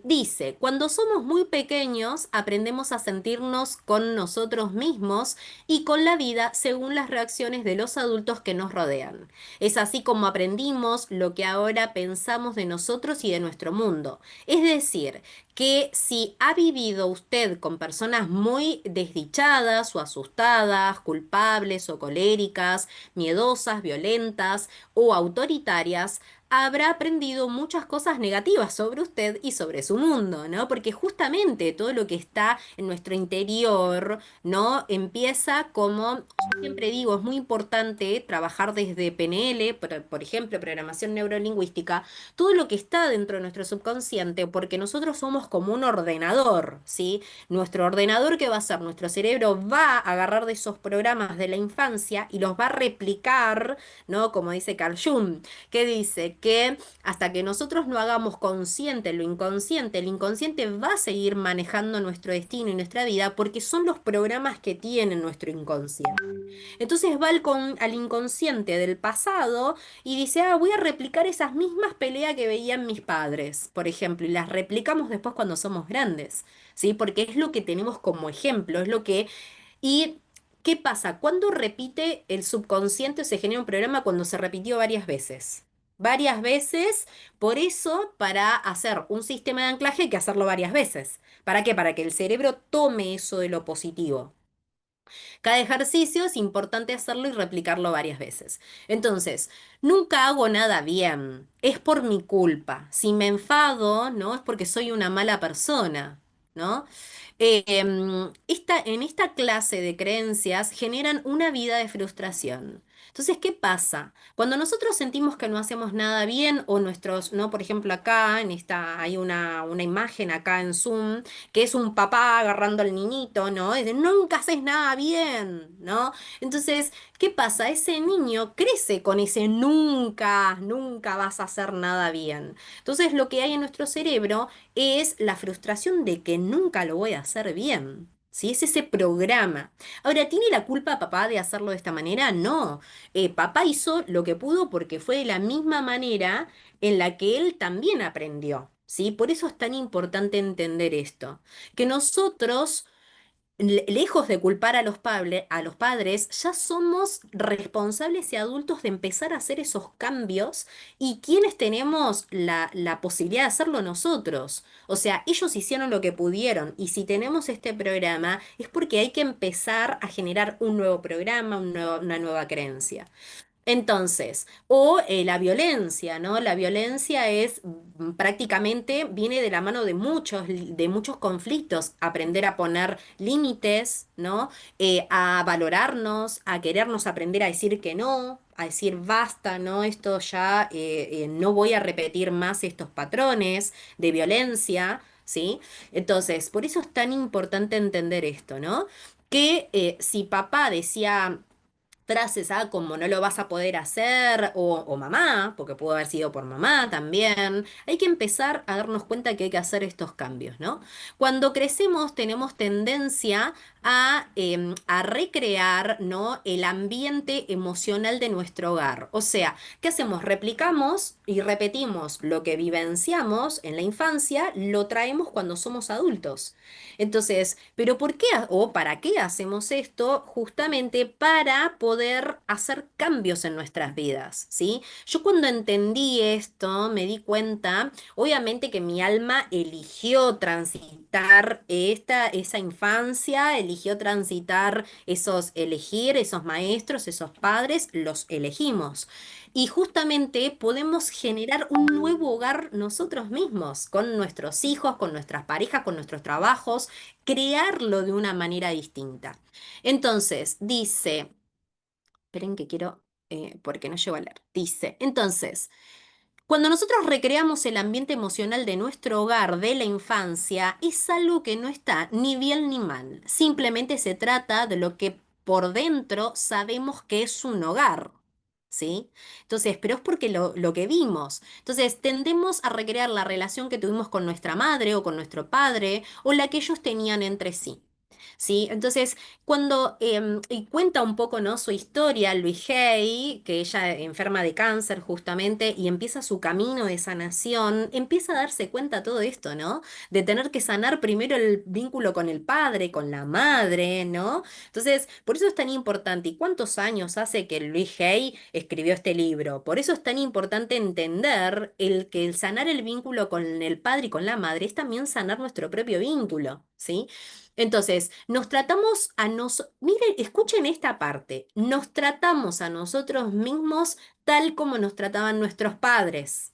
Dice, cuando somos muy pequeños, aprendemos a sentirnos con nosotros mismos y con la vida según las reacciones de los adultos que nos rodean. Es así como aprendimos lo que ahora pensamos de nosotros y de nuestro mundo. Es decir, que si ha vivido usted con personas muy desdichadas o asustadas, culpables o coléricas, miedosas, violentas o autoritarias, habrá aprendido muchas cosas negativas sobre usted y sobre su mundo, ¿no? Porque justamente todo lo que está en nuestro interior, ¿no? Empieza como, yo siempre digo, es muy importante trabajar desde PNL, por ejemplo, programación neurolingüística, todo lo que está dentro de nuestro subconsciente, porque nosotros somos como un ordenador, ¿sí? Nuestro ordenador, ¿qué va a hacer? Nuestro cerebro va a agarrar de esos programas de la infancia y los va a replicar, ¿no? Como dice Carl Jung, que dice que hasta que nosotros no hagamos consciente lo inconsciente, el inconsciente va a seguir manejando nuestro destino y nuestra vida porque son los programas que tiene nuestro inconsciente. Entonces va al inconsciente del pasado y dice, voy a replicar esas mismas peleas que veían mis padres, por ejemplo, y las replicamos después cuando somos grandes, ¿sí? Porque es lo que tenemos como ejemplo, es lo que... ¿Y qué pasa? ¿Cuándo repite el subconsciente o se genera un programa cuando se repitió varias veces? Varias veces, por eso, para hacer un sistema de anclaje hay que hacerlo varias veces. ¿Para qué? Para que el cerebro tome eso de lo positivo. Cada ejercicio es importante hacerlo y replicarlo varias veces. Entonces, nunca hago nada bien, es por mi culpa. Si me enfado, ¿no? Es porque soy una mala persona, ¿no? En esta clase de creencias generan una vida de frustración. Entonces, ¿qué pasa? Cuando nosotros sentimos que no hacemos nada bien o nuestros, ¿no? Por ejemplo, acá en esta hay una imagen acá en Zoom que es un papá agarrando al niñito, ¿no? Es de, nunca haces nada bien, ¿no? Entonces, ¿qué pasa? Ese niño crece con ese nunca, nunca vas a hacer nada bien. Entonces, lo que hay en nuestro cerebro es la frustración de que nunca lo voy a hacer bien. ¿sí? Es ese programa. Ahora, ¿tiene la culpa papá de hacerlo de esta manera? No. Papá hizo lo que pudo porque fue de la misma manera en la que él también aprendió, ¿sí? Por eso es tan importante entender esto, que nosotros lejos de culpar a a los padres, ya somos responsables y adultos de empezar a hacer esos cambios y quienes tenemos la posibilidad de hacerlo nosotros. O sea, ellos hicieron lo que pudieron y si tenemos este programa es porque hay que empezar a generar un nuevo programa, una nueva creencia. Entonces, o la violencia, ¿no? La violencia es prácticamente, viene de la mano de muchos conflictos. Aprender a poner límites, ¿no? A valorarnos, a querernos aprender a decir que no, a decir basta, ¿no? Esto ya, no voy a repetir más estos patrones de violencia, ¿sí? Entonces, por eso es tan importante entender esto, ¿no? Que si papá decía frases, como no lo vas a poder hacer, o mamá, porque pudo haber sido por mamá también, hay que empezar a darnos cuenta que hay que hacer estos cambios, ¿no? Cuando crecemos tenemos tendencia a recrear, ¿no? El ambiente emocional de nuestro hogar. O sea, ¿qué hacemos? Replicamos y repetimos lo que vivenciamos en la infancia, lo traemos cuando somos adultos. Entonces, ¿pero por qué o para qué hacemos esto? Justamente para poder hacer cambios en nuestras vidas, ¿sí? Yo cuando entendí esto me di cuenta, obviamente que mi alma eligió transitar esa infancia, eligió transitar elegir esos maestros, esos padres, los elegimos. Y justamente podemos generar un nuevo hogar nosotros mismos, con nuestros hijos, con nuestras parejas, con nuestros trabajos, crearlo de una manera distinta. Entonces, dice, esperen que quiero, porque no llego a leer, dice, entonces, cuando nosotros recreamos el ambiente emocional de nuestro hogar de la infancia, es algo que no está ni bien ni mal. Simplemente se trata de lo que por dentro sabemos que es un hogar. ¿Sí? Entonces, pero es porque lo que vimos. Entonces, tendemos a recrear la relación que tuvimos con nuestra madre o con nuestro padre o la que ellos tenían entre sí. ¿Sí? Entonces, cuando y cuenta un poco, ¿no? Su historia, Luis Hay, que ella enferma de cáncer justamente y empieza su camino de sanación, empieza a darse cuenta todo esto, ¿no? De tener que sanar primero el vínculo con el padre, con la madre, ¿no? Entonces, por eso es tan importante. ¿Y cuántos años hace que Luis Hay escribió este libro? Por eso es tan importante entender el sanar el vínculo con el padre y con la madre es también sanar nuestro propio vínculo, ¿sí? Entonces, nos tratamos a nosotros, miren, escuchen esta parte, nos tratamos a nosotros mismos tal como nos trataban nuestros padres.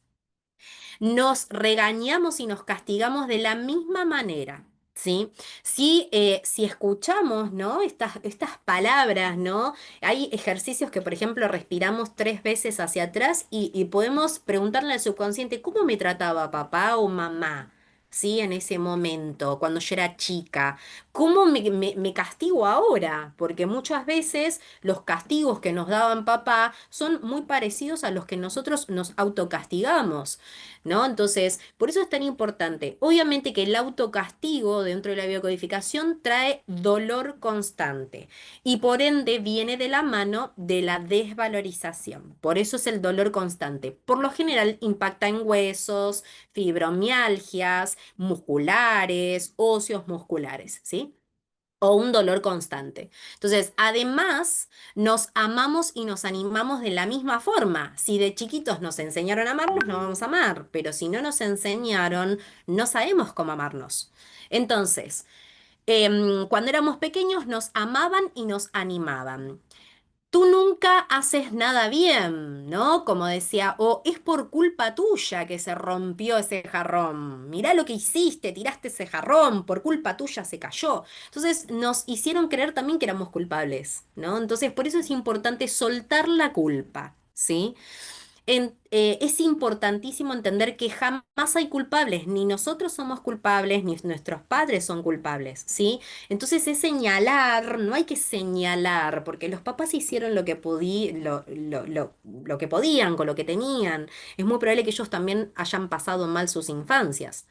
Nos regañamos y nos castigamos de la misma manera. ¿Sí? Si escuchamos, ¿no? Estas palabras, ¿no? Hay ejercicios que, por ejemplo, respiramos 3 veces hacia atrás y podemos preguntarle al subconsciente, ¿cómo me trataba papá o mamá? ¿Sí? En ese momento, cuando yo era chica. ¿Cómo me castigo ahora? Porque muchas veces los castigos que nos daban papá son muy parecidos a los que nosotros nos autocastigamos. ¿No? Entonces, por eso es tan importante. Obviamente que el autocastigo dentro de la biocodificación trae dolor constante y por ende viene de la mano de la desvalorización. Por eso es el dolor constante. Por lo general impacta en huesos, fibromialgias, musculares, óseos musculares, ¿sí? O un dolor constante. Entonces, además, nos amamos y nos animamos de la misma forma. Si de chiquitos nos enseñaron a amarnos, nos vamos a amar, pero si no nos enseñaron, no sabemos cómo amarnos. Entonces, cuando éramos pequeños, nos amaban y nos animaban. Tú nunca haces nada bien, ¿no? Como decía, o es por culpa tuya que se rompió ese jarrón. Mirá lo que hiciste, tiraste ese jarrón, por culpa tuya se cayó. Entonces nos hicieron creer también que éramos culpables, ¿no? Entonces por eso es importante soltar la culpa, ¿sí? Es importantísimo entender que jamás hay culpables, ni nosotros somos culpables, ni nuestros padres son culpables, ¿sí? Entonces es señalar, no hay que señalar, porque los papás hicieron lo que podían con lo que tenían. Es muy probable que ellos también hayan pasado mal sus infancias.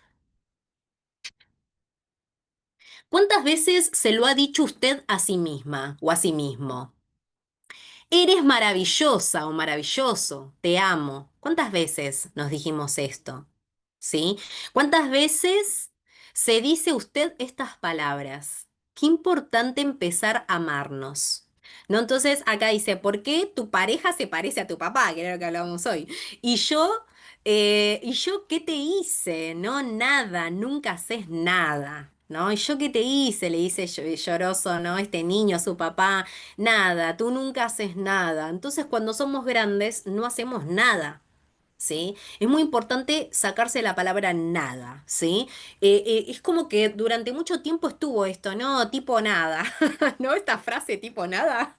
¿Cuántas veces se lo ha dicho usted a sí misma o a sí mismo? Eres maravillosa o maravilloso, te amo. ¿Cuántas veces nos dijimos esto? ¿Sí? ¿Cuántas veces se dice usted estas palabras? Qué importante empezar a amarnos. ¿No? Entonces acá dice, ¿por qué tu pareja se parece a tu papá? Que era lo que hablábamos hoy. Y yo qué te hice? No, nada, nunca haces nada. ¿No? ¿Y yo qué te hice? Le dice lloroso, ¿no? Este niño a su papá. Nada, tú nunca haces nada. Entonces, cuando somos grandes, no hacemos nada. ¿Sí? Es muy importante sacarse la palabra nada, ¿sí? Es como que durante mucho tiempo estuvo esto, ¿no? Tipo nada, ¿no? Esta frase tipo nada,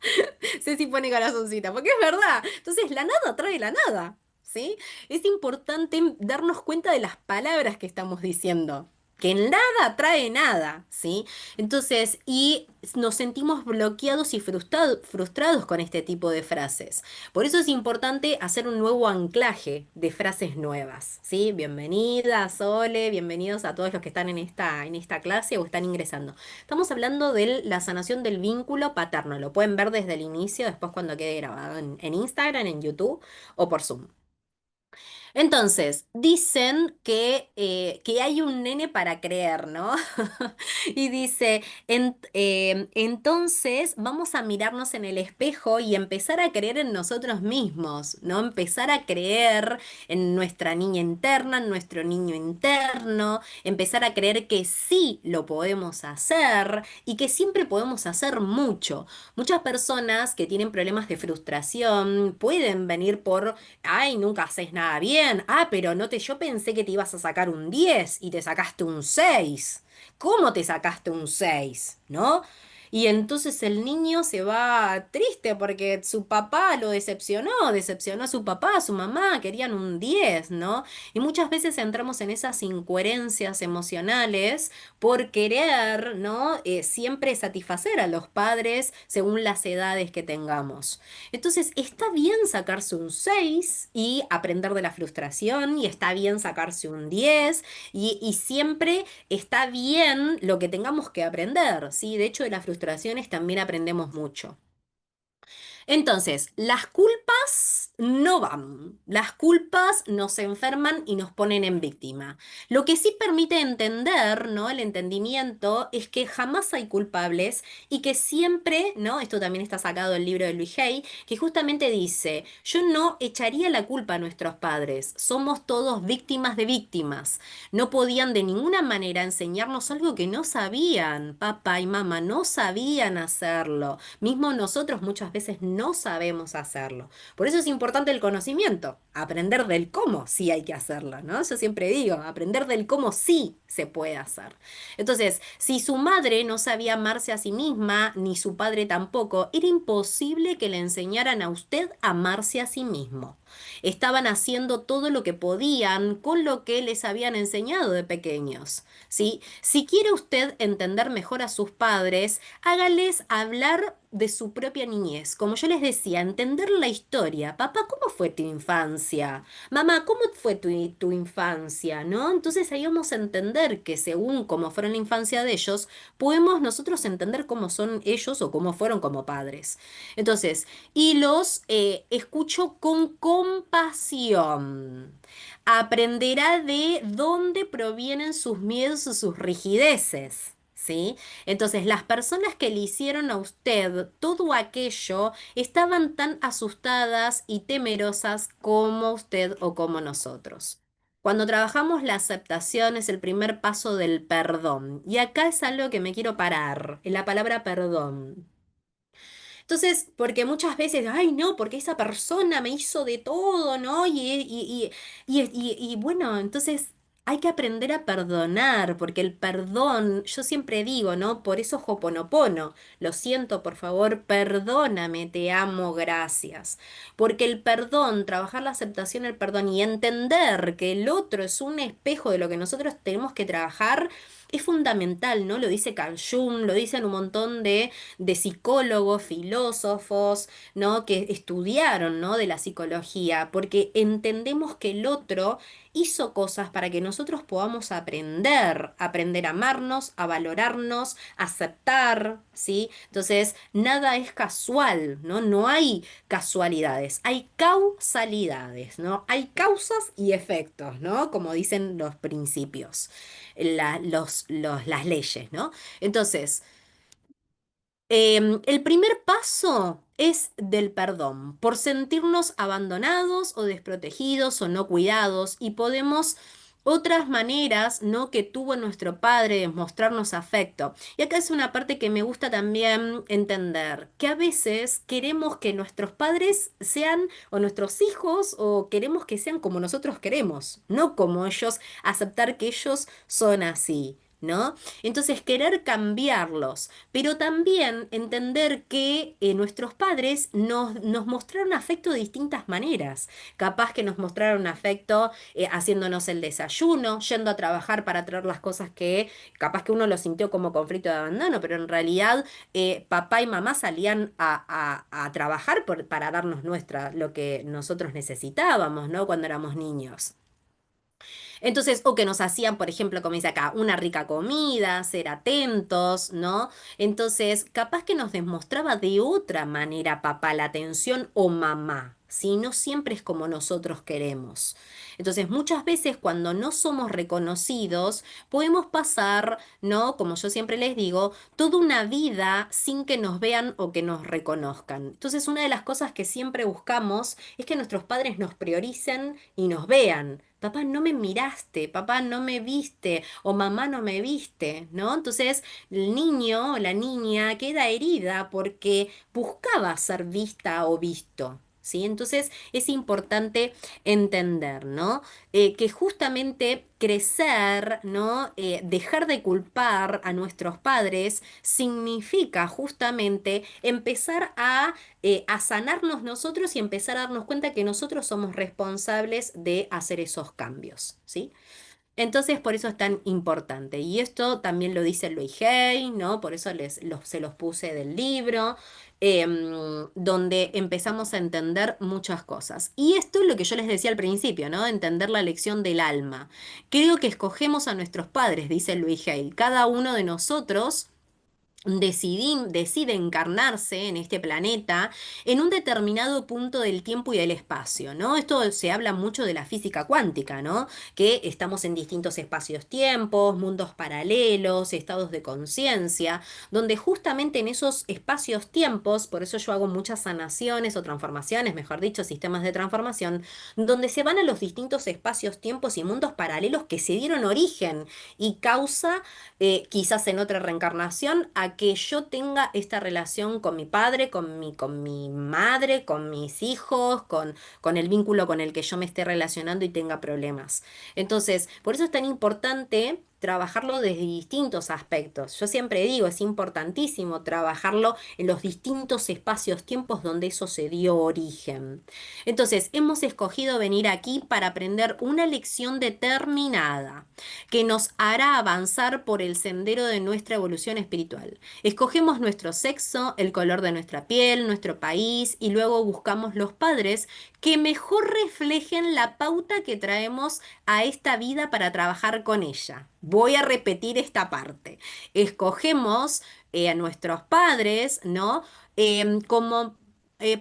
Ceci pone corazoncita, porque es verdad. Entonces, la nada trae la nada, ¿sí? Es importante darnos cuenta de las palabras que estamos diciendo. Que nada trae nada, ¿sí? Entonces, y nos sentimos bloqueados y frustrados con este tipo de frases. Por eso es importante hacer un nuevo anclaje de frases nuevas, ¿sí? Bienvenida, Sole, bienvenidos a todos los que están en esta clase o están ingresando. Estamos hablando de la sanación del vínculo paterno. Lo pueden ver desde el inicio, después cuando quede grabado en Instagram, en YouTube o por Zoom. Entonces, dicen que hay un nene para creer, ¿no? Y dice, entonces vamos a mirarnos en el espejo y empezar a creer en nosotros mismos, ¿no? Empezar a creer en nuestra niña interna, en nuestro niño interno, empezar a creer que sí lo podemos hacer y que siempre podemos hacer mucho. Muchas personas que tienen problemas de frustración pueden venir por ay, nunca haces nada bien. Ah, pero no te, yo pensé que te ibas a sacar un 10 y te sacaste un 6. ¿Cómo te sacaste un 6? ¿No? Y entonces el niño se va triste porque su papá lo decepcionó a su papá, a su mamá, querían un 10, ¿no? Y muchas veces entramos en esas incoherencias emocionales por querer, ¿no? Siempre satisfacer a los padres según las edades que tengamos. Entonces, está bien sacarse un 6 y aprender de la frustración, y está bien sacarse un 10 y siempre está bien lo que tengamos que aprender, ¿sí? De hecho, de las frustraciones también aprendemos mucho. Entonces, las culpas no van. Las culpas nos enferman y nos ponen en víctima. Lo que sí permite entender, ¿no? El entendimiento es que jamás hay culpables y que siempre, ¿no? Esto también está sacado del libro de Luis Hay, que justamente dice, yo no echaría la culpa a nuestros padres. Somos todos víctimas de víctimas. No podían de ninguna manera enseñarnos algo que no sabían. Papá y mamá no sabían hacerlo. Mismo nosotros muchas veces no sabemos hacerlo. Por eso es importante el conocimiento, aprender del cómo sí hay que hacerlo, ¿no? Yo siempre digo, aprender del cómo sí se puede hacer. Entonces, si su madre no sabía amarse a sí misma, ni su padre tampoco, era imposible que le enseñaran a usted a amarse a sí mismo. Estaban haciendo todo lo que podían con lo que les habían enseñado de pequeños, ¿sí? Si quiere usted entender mejor a sus padres, hágales hablar de su propia niñez. Como yo les decía, entender la historia. Papá, ¿cómo fue tu infancia? Mamá, ¿cómo fue tu infancia? ¿No? Entonces ahí vamos a entender que según cómo fueron la infancia de ellos, podemos nosotros entender cómo son ellos o cómo fueron como padres. Entonces, y los escucho con compasión. Aprenderá de dónde provienen sus miedos o sus rigideces. ¿Sí? Entonces, las personas que le hicieron a usted todo aquello estaban tan asustadas y temerosas como usted o como nosotros. Cuando trabajamos la aceptación es el primer paso del perdón. Y acá es algo que me quiero parar, en la palabra perdón. Entonces, porque muchas veces, ay, no, porque esa persona me hizo de todo, ¿no? Y bueno, entonces hay que aprender a perdonar, porque el perdón, yo siempre digo, ¿no? Por eso Hoponopono, lo siento, por favor, perdóname, te amo, gracias. Porque el perdón, trabajar la aceptación, el perdón y entender que el otro es un espejo de lo que nosotros tenemos que trabajar es fundamental, ¿no? Lo dice Carl Jung, lo dicen un montón de psicólogos, filósofos, ¿no? Que estudiaron, ¿no? De la psicología, porque entendemos que el otro hizo cosas para que nosotros podamos aprender a amarnos, a valorarnos, a aceptar, ¿sí? Entonces, nada es casual, ¿no? No hay casualidades, hay causalidades, ¿no? Hay causas y efectos, ¿no? Como dicen los principios, las leyes, ¿no? Entonces, el primer paso es del perdón, por sentirnos abandonados o desprotegidos o no cuidados y podemos otras maneras, ¿no? Que tuvo nuestro padre de mostrarnos afecto. Y acá es una parte que me gusta también entender, que a veces queremos que nuestros padres sean o nuestros hijos o queremos que sean como nosotros queremos, no como ellos, aceptar que ellos son así, ¿no? Entonces querer cambiarlos pero también entender que nuestros padres nos mostraron afecto de distintas maneras. Capaz que nos mostraron afecto haciéndonos el desayuno, yendo a trabajar para traer las cosas que capaz que uno lo sintió como conflicto de abandono, pero en realidad papá y mamá salían a trabajar para darnos lo que nosotros necesitábamos, ¿no? Cuando éramos niños. Entonces, o que nos hacían, por ejemplo, como dice acá, una rica comida, ser atentos, ¿no? Entonces, capaz que nos demostraba de otra manera papá la atención o mamá. Si no siempre es como nosotros queremos. Entonces, muchas veces cuando no somos reconocidos, podemos pasar, ¿no? Como yo siempre les digo, toda una vida sin que nos vean o que nos reconozcan. Entonces, una de las cosas que siempre buscamos es que nuestros padres nos prioricen y nos vean. Papá, no me miraste, papá, no me viste, o mamá no me viste, ¿no? Entonces, el niño o la niña queda herida porque buscaba ser vista o visto. ¿Sí? Entonces es importante entender, ¿no? Que justamente crecer, ¿no? Dejar de culpar a nuestros padres significa justamente empezar a sanarnos nosotros y empezar a darnos cuenta que nosotros somos responsables de hacer esos cambios, ¿sí? Entonces, por eso es tan importante. Y esto también lo dice Luis Hay, ¿no? Por eso se los puse del libro, donde empezamos a entender muchas cosas. Y esto es lo que yo les decía al principio, ¿no? Entender la lección del alma. Creo que escogemos a nuestros padres, dice Luis Hay. Cada uno de nosotros decide encarnarse en este planeta en un determinado punto del tiempo y del espacio, ¿no? Esto se habla mucho de la física cuántica, ¿no? Que estamos en distintos espacios-tiempos, mundos paralelos, estados de conciencia, donde justamente en esos espacios-tiempos, por eso yo hago muchas sanaciones o transformaciones, mejor dicho, sistemas de transformación, donde se van a los distintos espacios-tiempos y mundos paralelos que se dieron origen y causa quizás en otra reencarnación, a que yo tenga esta relación con mi padre, con mi madre, con mis hijos, con el vínculo con el que yo me esté relacionando y tenga problemas. Entonces, por eso es tan importante trabajarlo desde distintos aspectos. Yo siempre digo, es importantísimo trabajarlo en los distintos espacios-tiempos donde eso se dio origen. Entonces, hemos escogido venir aquí para aprender una lección determinada que nos hará avanzar por el sendero de nuestra evolución espiritual. Escogemos nuestro sexo, el color de nuestra piel, nuestro país y luego buscamos los padres que mejor reflejen la pauta que traemos a esta vida para trabajar con ella. Voy a repetir esta parte. Escogemos a nuestros padres, ¿no? Como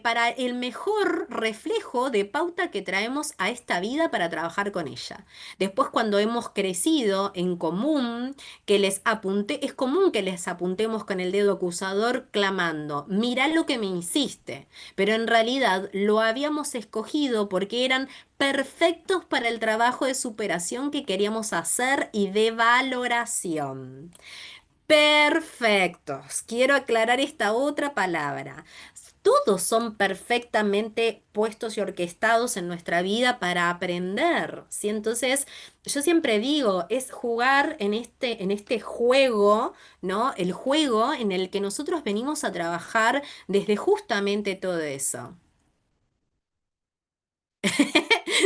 para el mejor reflejo de pauta que traemos a esta vida para trabajar con ella. Después, cuando hemos crecido en común, es común que les apuntemos con el dedo acusador clamando, mira lo que me hiciste, pero en realidad lo habíamos escogido porque eran perfectos para el trabajo de superación que queríamos hacer y de valoración. Perfectos. Quiero aclarar esta otra palabra. Todos son perfectamente puestos y orquestados en nuestra vida para aprender, ¿sí? Entonces, yo siempre digo, es jugar en este juego, ¿no? El juego en el que nosotros venimos a trabajar desde justamente todo eso.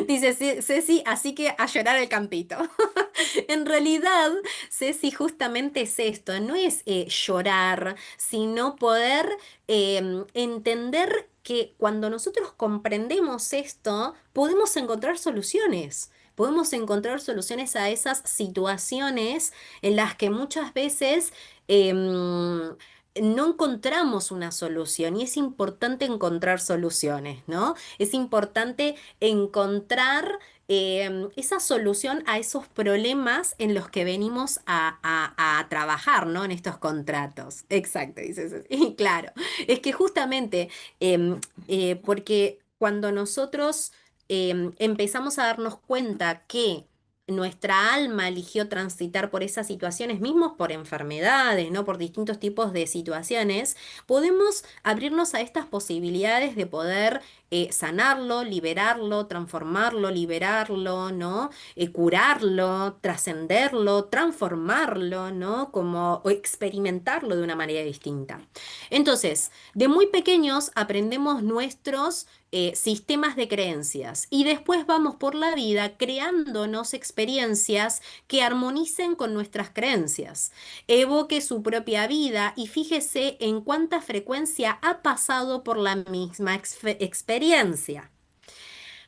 Dice Ceci, así que a llorar el campito. En realidad, Ceci, justamente es esto, no es llorar, sino poder entender que cuando nosotros comprendemos esto, podemos encontrar soluciones. Podemos encontrar soluciones a esas situaciones en las que muchas veces no encontramos una solución y es importante encontrar soluciones, ¿no? Es importante encontrar esa solución a esos problemas en los que venimos a trabajar, ¿no? En estos contratos. Exacto, dices. Y claro, es que justamente porque cuando nosotros empezamos a darnos cuenta que nuestra alma eligió transitar por esas situaciones, mismos por enfermedades, ¿no? Por distintos tipos de situaciones, podemos abrirnos a estas posibilidades de poder sanarlo, liberarlo, transformarlo, liberarlo, ¿no? Curarlo, trascenderlo, transformarlo, ¿no? Como o experimentarlo de una manera distinta. Entonces, de muy pequeños aprendemos nuestros sistemas de creencias y después vamos por la vida creándonos experiencias que armonicen con nuestras creencias. Evoque su propia vida y fíjese en cuánta frecuencia ha pasado por la misma experiencia.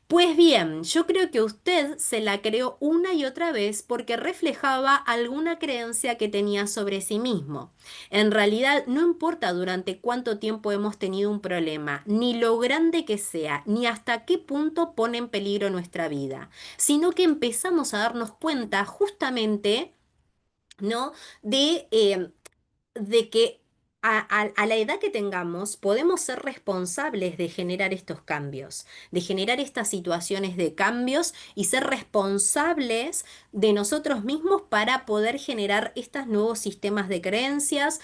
Pues bien, yo creo que usted se la creó una y otra vez porque reflejaba alguna creencia que tenía sobre sí mismo. En realidad, no importa durante cuánto tiempo hemos tenido un problema, ni lo grande que sea, ni hasta qué punto pone en peligro nuestra vida, sino que empezamos a darnos cuenta justamente, ¿no? De que a la edad que tengamos podemos ser responsables de generar estos cambios, de generar estas situaciones de cambios y ser responsables de nosotros mismos para poder generar estos nuevos sistemas de creencias,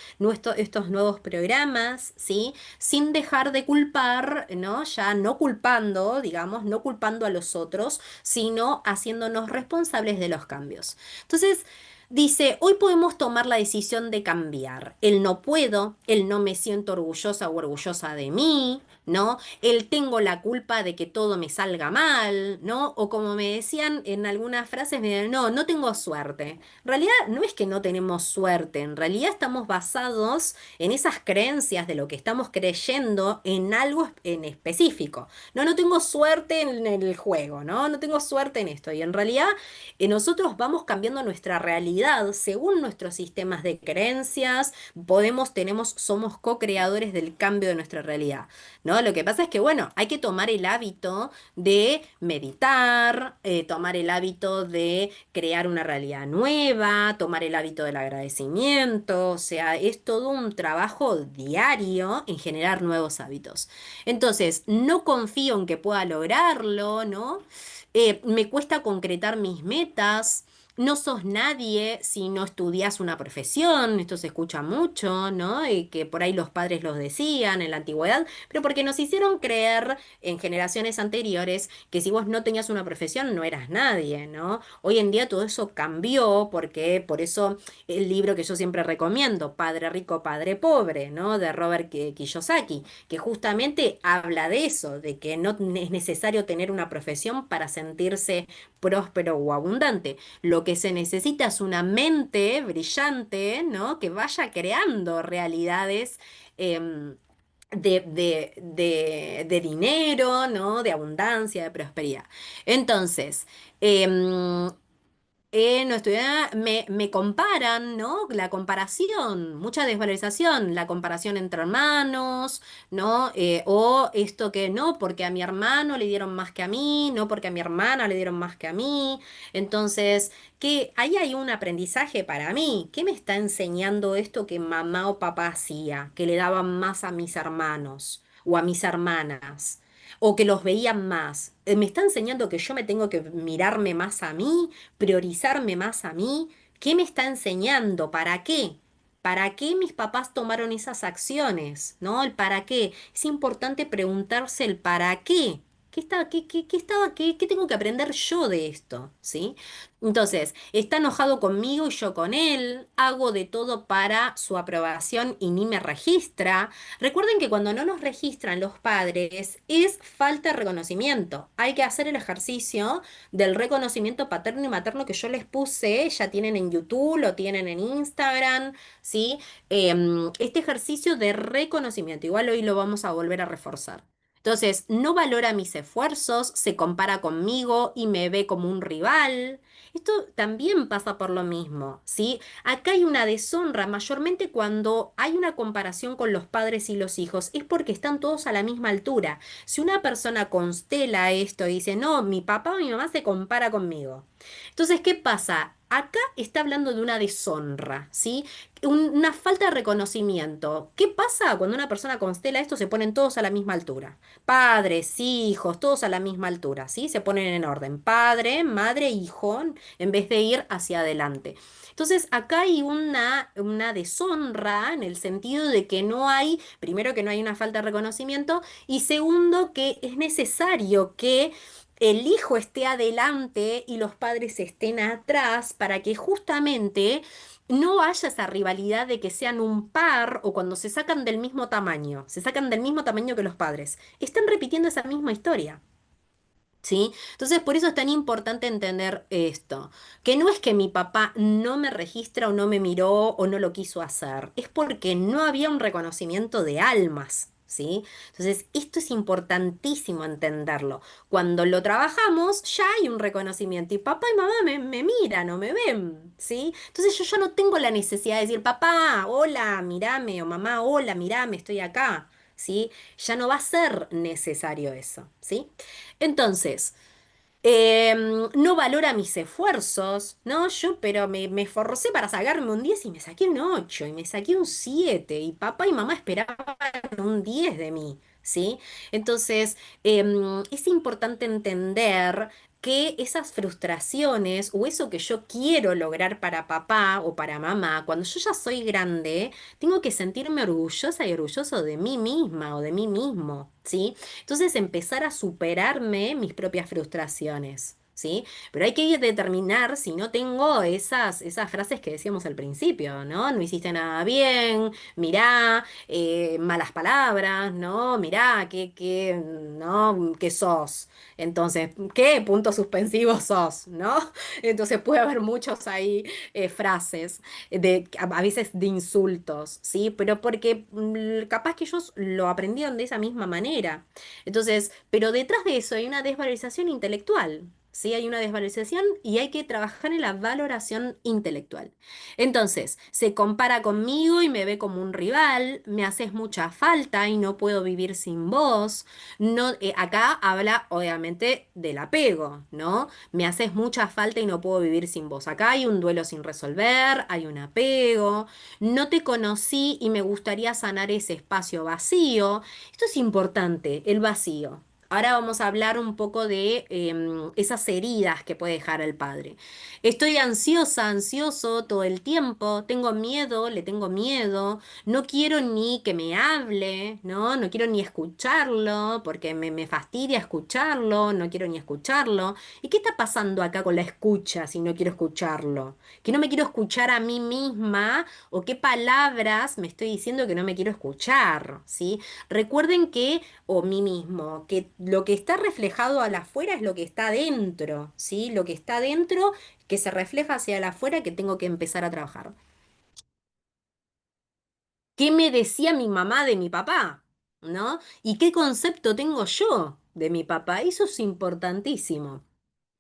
estos nuevos programas, ¿sí? Sin dejar de culpar, ¿no? Ya no culpando, digamos, no culpando a los otros, sino haciéndonos responsables de los cambios. Entonces, dice, hoy podemos tomar la decisión de cambiar. El no puedo, el no me siento orgullosa o orgullosa de mí, ¿no? El tengo la culpa de que todo me salga mal, ¿no? O como me decían en algunas frases, me decían, no, no tengo suerte. En realidad no es que no tenemos suerte, en realidad estamos basados en esas creencias de lo que estamos creyendo en algo en específico. No, no tengo suerte en el juego, ¿no? No tengo suerte en esto. Y en realidad nosotros vamos cambiando nuestra realidad según nuestros sistemas de creencias, somos co-creadores del cambio de nuestra realidad, ¿no? Lo que pasa es que, bueno, hay que tomar el hábito de meditar, tomar el hábito de crear una realidad nueva, tomar el hábito del agradecimiento, o sea, es todo un trabajo diario en generar nuevos hábitos. Entonces, no confío en que pueda lograrlo, ¿no? Me cuesta concretar mis metas. No sos nadie si no estudias una profesión, esto se escucha mucho, ¿no? Y que por ahí los padres los decían en la antigüedad, pero porque nos hicieron creer en generaciones anteriores que si vos no tenías una profesión no eras nadie, ¿no? Hoy en día todo eso cambió porque por eso el libro que yo siempre recomiendo, Padre Rico, Padre Pobre, ¿no? De Robert Kiyosaki, que justamente habla de eso, de que no es necesario tener una profesión para sentirse próspero o abundante. Lo que se necesita es una mente brillante, ¿no? Que vaya creando realidades. De dinero, ¿no? De abundancia, de prosperidad. Entonces, em, no estudié, me comparan, ¿no? La comparación, mucha desvalorización, la comparación entre hermanos, ¿no? O esto que no, porque a mi hermano le dieron más que a mí, no porque a mi hermana le dieron más que a mí. Entonces, que ahí hay un aprendizaje para mí. ¿Qué me está enseñando esto que mamá o papá hacía, que le daban más a mis hermanos o a mis hermanas? O que los veían más. Me está enseñando que yo me tengo que mirarme más a mí, priorizarme más a mí. ¿Qué me está enseñando? ¿Para qué? ¿Para qué mis papás tomaron esas acciones? ¿No? El para qué. Es importante preguntarse el para qué. ¿Qué tengo que aprender yo de esto? ¿Sí? Entonces, está enojado conmigo y yo con él, hago de todo para su aprobación y ni me registra. Recuerden que cuando no nos registran los padres es falta de reconocimiento. Hay que hacer el ejercicio del reconocimiento paterno y materno que yo les puse, ya tienen en YouTube, lo tienen en Instagram, ¿sí? Este ejercicio de reconocimiento, igual hoy lo vamos a volver a reforzar. Entonces, no valora mis esfuerzos, se compara conmigo y me ve como un rival. Esto también pasa por lo mismo, ¿sí? Acá hay una deshonra, mayormente cuando hay una comparación con los padres y los hijos, es porque están todos a la misma altura. Si una persona constela esto y dice, no, mi papá o mi mamá se compara conmigo. Entonces, ¿qué pasa? Acá está hablando de una deshonra, ¿sí? Una falta de reconocimiento. ¿Qué pasa cuando una persona constela esto? Se ponen todos a la misma altura. Padres, hijos, todos a la misma altura, ¿sí? Se ponen en orden. Padre, madre, hijo, en vez de ir hacia adelante. Entonces, acá hay una deshonra en el sentido de que no hay, primero que no hay una falta de reconocimiento y segundo que es necesario que el hijo esté adelante y los padres estén atrás para que justamente no haya esa rivalidad de que sean un par o cuando se sacan del mismo tamaño, se sacan del mismo tamaño que los padres. Están repitiendo esa misma historia. ¿Sí? Entonces, por eso es tan importante entender esto, que no es que mi papá no me registra o no me miró o no lo quiso hacer, es porque no había un reconocimiento de almas, ¿sí? Entonces, esto es importantísimo entenderlo. Cuando lo trabajamos, ya hay un reconocimiento y papá y mamá me miran o me ven, ¿sí? Entonces, yo ya no tengo la necesidad de decir, papá, hola, mírame, o mamá, hola, mírame, estoy acá, ¿sí? Ya no va a ser necesario eso, ¿sí? Entonces, no valora mis esfuerzos, ¿no? Yo, pero me esforcé para sacarme un 10 y me saqué un 8 y me saqué un 7 y papá y mamá esperaban un 10 de mí, ¿sí? Entonces, es importante entender que esas frustraciones o eso que yo quiero lograr para papá o para mamá, cuando yo ya soy grande, tengo que sentirme orgullosa y orgulloso de mí misma o de mí mismo, ¿sí? Entonces empezar a superarme mis propias frustraciones, ¿sí? Pero hay que determinar si no tengo esas frases que decíamos al principio, ¿no? No hiciste nada bien, mirá, malas palabras, ¿no? Mirá, ¿no? ¿Qué sos? Entonces, ¿qué punto suspensivo sos? ¿No? Entonces puede haber muchos ahí frases a veces de insultos, ¿sí? Pero porque capaz que ellos lo aprendieron de esa misma manera. Entonces, pero detrás de eso hay una desvalorización intelectual. Sí, hay una desvalorización y hay que trabajar en la valoración intelectual. Entonces, se compara conmigo y me ve como un rival, me haces mucha falta y no puedo vivir sin vos. No, acá habla obviamente del apego, ¿no? Me haces mucha falta y no puedo vivir sin vos. Acá hay un duelo sin resolver, hay un apego, no te conocí y me gustaría sanar ese espacio vacío. Esto es importante, el vacío. Ahora vamos a hablar un poco de esas heridas que puede dejar el padre. Estoy ansiosa, ansioso todo el tiempo, tengo miedo, le tengo miedo, no quiero ni que me hable, ¿no? No quiero ni escucharlo porque me fastidia escucharlo, no quiero ni escucharlo. ¿Y qué está pasando acá con la escucha si no quiero escucharlo? Que no me quiero escuchar a mí misma o qué palabras me estoy diciendo que no me quiero escuchar, ¿sí? Recuerden que, o mí mismo, que lo que está reflejado a la afuera es lo que está dentro, ¿sí? Lo que está dentro que se refleja hacia la afuera que tengo que empezar a trabajar. ¿Qué me decía mi mamá de mi papá? ¿No? ¿Y qué concepto tengo yo de mi papá? Eso es importantísimo.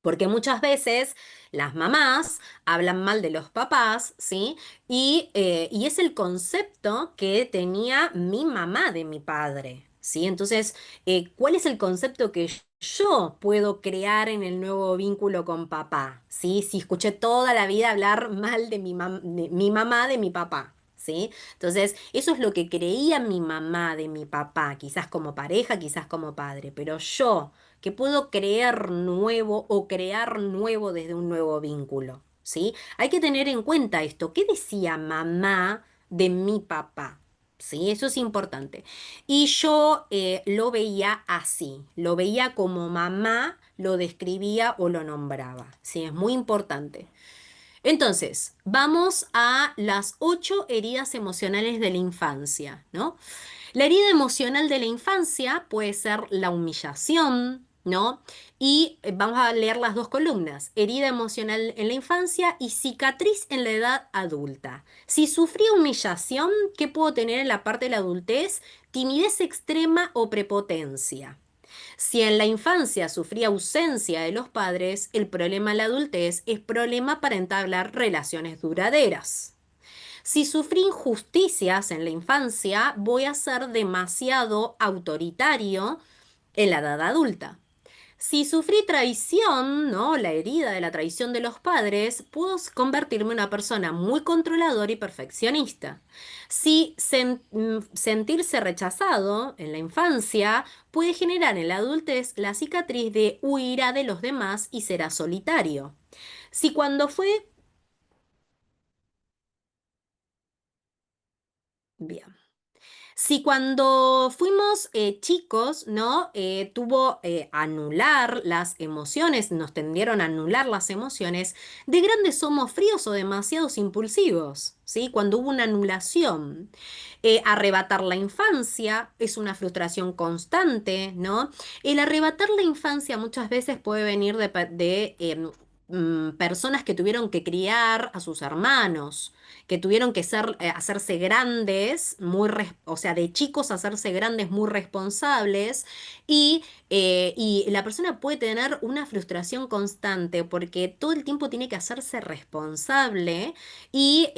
Porque muchas veces las mamás hablan mal de los papás, ¿sí? Y es el concepto que tenía mi mamá de mi padre, ¿sí? Entonces, ¿cuál es el concepto que yo puedo crear en el nuevo vínculo con papá? ¿Sí? Si escuché toda la vida hablar mal de de mi mamá de mi papá. ¿Sí? Entonces, eso es lo que creía mi mamá de mi papá, quizás como pareja, quizás como padre, pero yo que puedo creer nuevo o crear nuevo desde un nuevo vínculo, ¿sí? Hay que tener en cuenta esto. ¿Qué decía mamá de mi papá? Sí, eso es importante. Y yo lo veía así, lo veía como mamá lo describía o lo nombraba. Sí, es muy importante. Entonces, vamos a las 8 heridas emocionales de la infancia, ¿no? La herida emocional de la infancia puede ser la humillación, ¿no? Y vamos a leer las dos columnas, herida emocional en la infancia y cicatriz en la edad adulta. Si sufrí humillación, ¿qué puedo tener en la parte de la adultez? Timidez extrema o prepotencia. Si en la infancia sufrí ausencia de los padres, el problema en la adultez es problema para entablar relaciones duraderas. Si sufrí injusticias en la infancia, voy a ser demasiado autoritario en la edad adulta. Si sufrí traición, ¿no? La herida de la traición de los padres, puedo convertirme en una persona muy controladora y perfeccionista. Si sentirse rechazado en la infancia puede generar en la adultez la cicatriz de huirá de los demás y será solitario. Si cuando fue... Bien. Si cuando fuimos chicos, ¿no? Tuvo anular las emociones, nos tendieron a anular las emociones, de grandes somos fríos o demasiados impulsivos, ¿sí? Cuando hubo una anulación. Arrebatar la infancia es una frustración constante, ¿no? El arrebatar la infancia muchas veces puede venir de personas que tuvieron que criar a sus hermanos que tuvieron que ser, hacerse grandes, o sea, de chicos hacerse grandes muy responsables y la persona puede tener una frustración constante porque todo el tiempo tiene que hacerse responsable y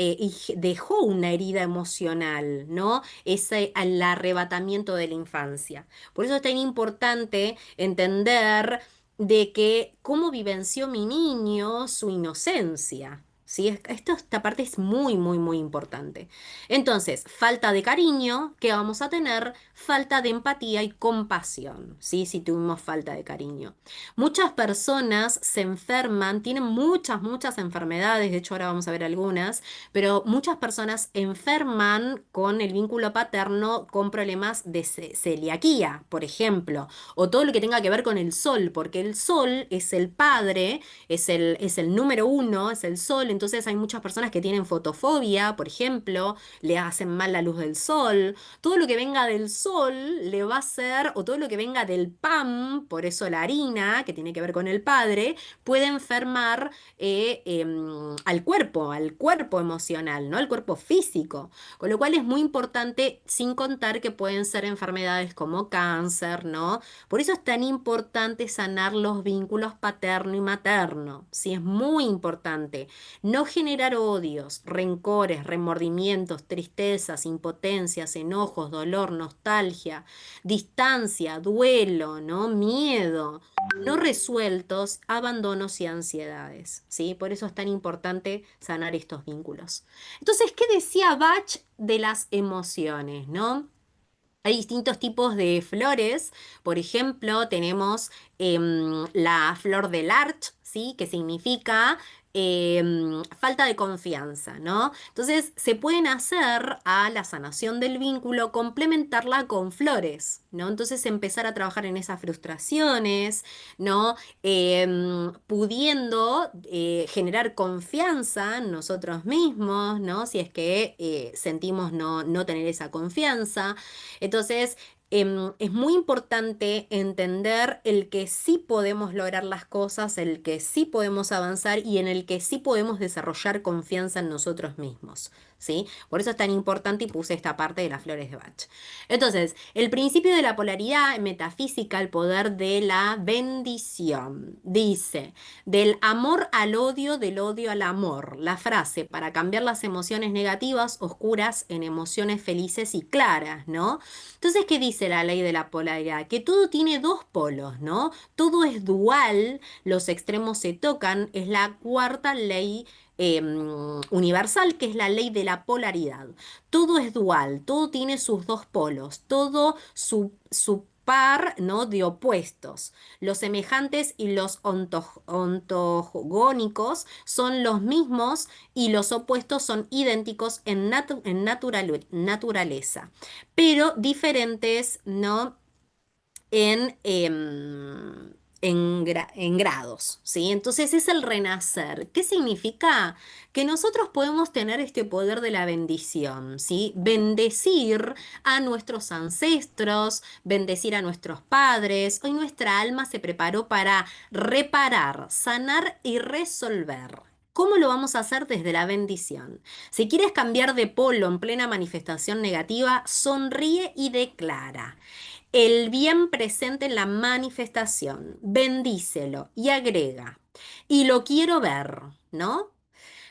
dejó una herida emocional, ¿no? Ese el arrebatamiento de la infancia. Por eso es tan importante entender de que cómo vivenció mi niño su inocencia. ¿Sí? Esta parte es muy, muy, muy importante. Entonces, falta de cariño, ¿qué vamos a tener? Falta de empatía y compasión, ¿sí? Si tuvimos falta de cariño. Muchas personas se enferman, tienen muchas, muchas enfermedades, de hecho ahora vamos a ver algunas, pero muchas personas enferman con el vínculo paterno con problemas de celiaquía, por ejemplo, o todo lo que tenga que ver con el sol, porque el sol es el padre es el número uno, es el sol, entonces hay muchas personas que tienen fotofobia, por ejemplo, le hacen mal la luz del sol, todo lo que venga del sol le va a hacer, o todo lo que venga del pan, por eso la harina, que tiene que ver con el padre, puede enfermar al cuerpo emocional, ¿no? Al cuerpo físico, con lo cual es muy importante, sin contar que pueden ser enfermedades como cáncer, ¿no? Por eso es tan importante sanar los vínculos paterno y materno. Sí, es muy importante. No generar odios, rencores, remordimientos, tristezas, impotencias, enojos, dolor, nostalgia, distancia, duelo, ¿no? Miedo, no resueltos, abandonos y ansiedades. ¿Sí? Por eso es tan importante sanar estos vínculos. Entonces, ¿qué decía Bach de las emociones, ¿no? Hay distintos tipos de flores. Por ejemplo, tenemos la flor del arch, ¿sí? Que significa falta de confianza, ¿no? Entonces, se pueden hacer a la sanación del vínculo, complementarla con flores, ¿no? Entonces, empezar a trabajar en esas frustraciones, ¿no? Pudiendo generar confianza en nosotros mismos, ¿no? Si es que sentimos no tener esa confianza. Entonces, es muy importante entender el que sí podemos lograr las cosas, el que sí podemos avanzar y en el que sí podemos desarrollar confianza en nosotros mismos, ¿sí? Por eso es tan importante y puse esta parte de las flores de Bach. Entonces, el principio de la polaridad metafísica, el poder de la bendición, dice, del amor al odio, del odio al amor. La frase, para cambiar las emociones negativas, oscuras, en emociones felices y claras, ¿no? Entonces, ¿qué dice la ley de la polaridad? Que todo tiene dos polos, ¿no? Todo es dual, los extremos se tocan, es la cuarta ley universal, que es la ley de la polaridad. Todo es dual, todo tiene sus dos polos, todo par, ¿no? De opuestos. Los semejantes y los ontogónicos son los mismos y los opuestos son idénticos en naturaleza, pero diferentes, ¿no? En grados, ¿sí? Entonces es el renacer. ¿Qué significa? Que nosotros podemos tener este poder de la bendición, ¿sí? Bendecir a nuestros ancestros, bendecir a nuestros padres. Hoy nuestra alma se preparó para reparar, sanar y resolver. ¿Cómo lo vamos a hacer desde la bendición? Si quieres cambiar de polo en plena manifestación negativa, sonríe y declara el bien presente en la manifestación, bendícelo y agrega, y lo quiero ver, ¿no?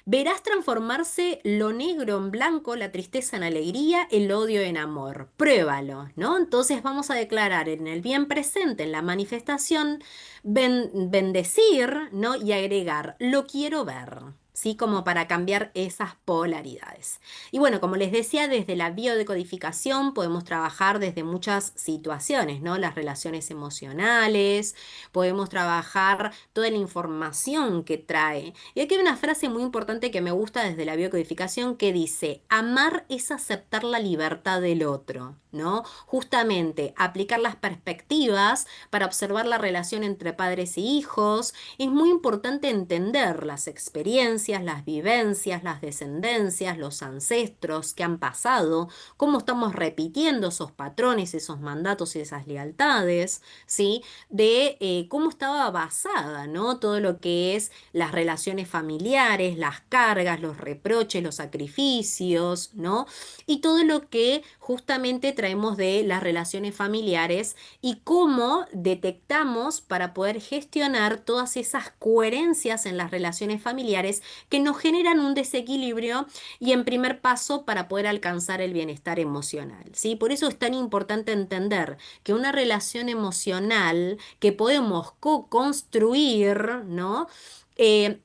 Verás transformarse lo negro en blanco, la tristeza en alegría, el odio en amor. Pruébalo, ¿no? Entonces vamos a declarar en el bien presente, en la manifestación, bendecir, ¿no? Y agregar, lo quiero ver. ¿Sí? Como para cambiar esas polaridades. Y bueno, como les decía, desde la biodecodificación podemos trabajar desde muchas situaciones, ¿no? Las relaciones emocionales, podemos trabajar toda la información que trae. Y aquí hay una frase muy importante que me gusta desde la biocodificación que dice, amar es aceptar la libertad del otro, ¿no? Justamente aplicar las perspectivas para observar la relación entre padres y hijos. Es muy importante entender las experiencias, las vivencias, las descendencias, los ancestros que han pasado, cómo estamos repitiendo esos patrones, esos mandatos y esas lealtades, ¿sí? De cómo estaba basada, ¿no? Todo lo que es las relaciones familiares, las cargas, los reproches, los sacrificios, ¿no? Y todo lo que justamente traemos de las relaciones familiares y cómo detectamos para poder gestionar todas esas coherencias en las relaciones familiares que nos generan un desequilibrio y en primer paso para poder alcanzar el bienestar emocional, ¿sí? Por eso es tan importante entender que una relación emocional que podemos co-construir, ¿no?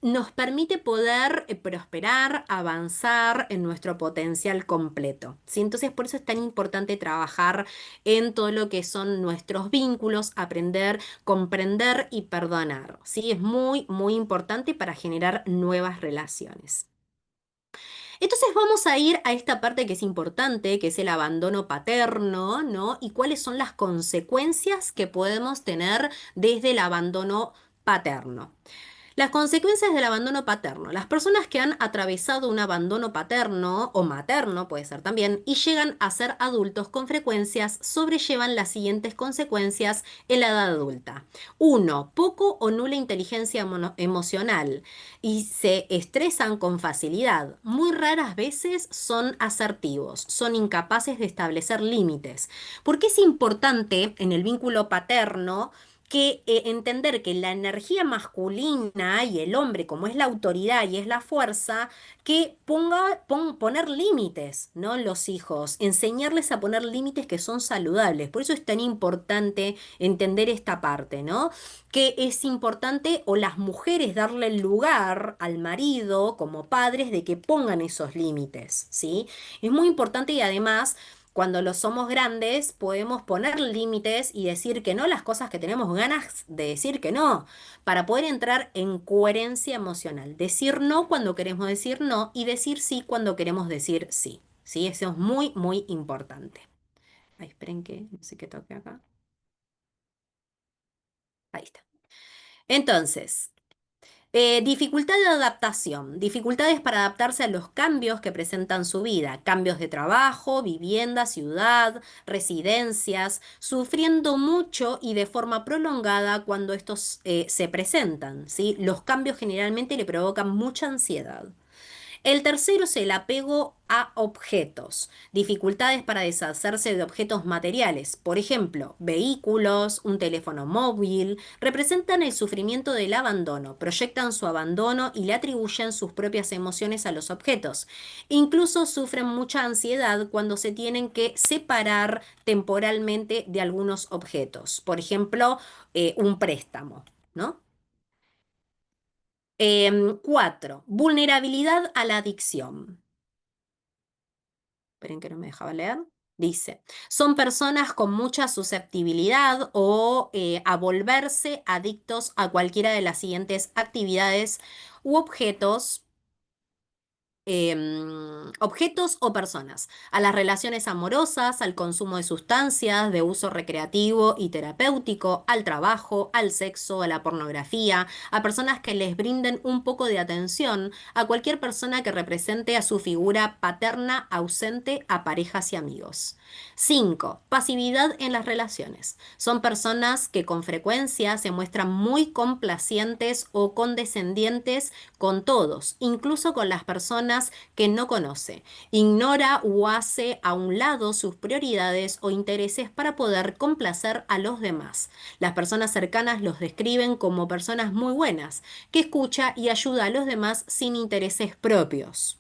Nos permite poder prosperar, avanzar en nuestro potencial completo, ¿sí? Entonces, por eso es tan importante trabajar en todo lo que son nuestros vínculos, aprender, comprender y perdonar, ¿sí? Es muy, muy importante para generar nuevas relaciones. Entonces vamos a ir a esta parte que es importante, que es el abandono paterno, ¿no? Y cuáles son las consecuencias que podemos tener desde el abandono paterno. Las consecuencias del abandono paterno. Las personas que han atravesado un abandono paterno o materno, puede ser también, y llegan a ser adultos con frecuencias, sobrellevan las siguientes consecuencias en la edad adulta. Uno, poco o nula inteligencia emocional y se estresan con facilidad. Muy raras veces son asertivos, son incapaces de establecer límites. ¿Por qué es importante en el vínculo paterno? Que entender que la energía masculina y el hombre, como es la autoridad y es la fuerza, que poner límites, ¿no? En los hijos, enseñarles a poner límites que son saludables. Por eso es tan importante entender esta parte, ¿no? Que es importante o las mujeres darle el lugar al marido como padres de que pongan esos límites, ¿sí? Es muy importante y además cuando los somos grandes, podemos poner límites y decir que no las cosas que tenemos ganas de decir que no, para poder entrar en coherencia emocional. Decir no cuando queremos decir no y decir sí cuando queremos decir sí. ¿Sí? Eso es muy, muy importante. Ay, esperen que no sé qué toque acá. Ahí está. Entonces, dificultad de adaptación, dificultades para adaptarse a los cambios que presentan su vida, cambios de trabajo, vivienda, ciudad, residencias, sufriendo mucho y de forma prolongada cuando estos se presentan, ¿sí? Los cambios generalmente le provocan mucha ansiedad. El tercero es el apego a objetos, dificultades para deshacerse de objetos materiales, por ejemplo, vehículos, un teléfono móvil, representan el sufrimiento del abandono, proyectan su abandono y le atribuyen sus propias emociones a los objetos. Incluso sufren mucha ansiedad cuando se tienen que separar temporalmente de algunos objetos, por ejemplo, un préstamo, ¿no? Cuatro, vulnerabilidad a la adicción. Esperen que no me dejaba leer. Dice, son personas con mucha susceptibilidad o a volverse adictos a cualquiera de las siguientes actividades u objetos objetos o personas, a las relaciones amorosas, al consumo de sustancias de uso recreativo y terapéutico, al trabajo, al sexo, a la pornografía, a personas que les brinden un poco de atención, a cualquier persona que represente a su figura paterna ausente, a parejas y amigos. 5. Pasividad en las relaciones. Son personas que con frecuencia se muestran muy complacientes o condescendientes con todos, incluso con las personas que no conoce. Ignora o hace a un lado sus prioridades o intereses para poder complacer a los demás. Las personas cercanas los describen como personas muy buenas, que escucha y ayuda a los demás sin intereses propios.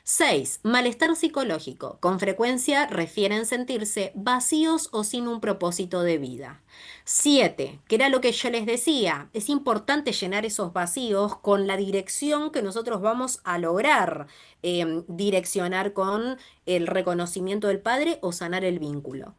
6. Malestar psicológico. Con frecuencia refieren sentirse vacíos o sin un propósito de vida. 7. Que era lo que yo les decía, es importante llenar esos vacíos con la dirección que nosotros vamos a lograr direccionar con el reconocimiento del padre o sanar el vínculo.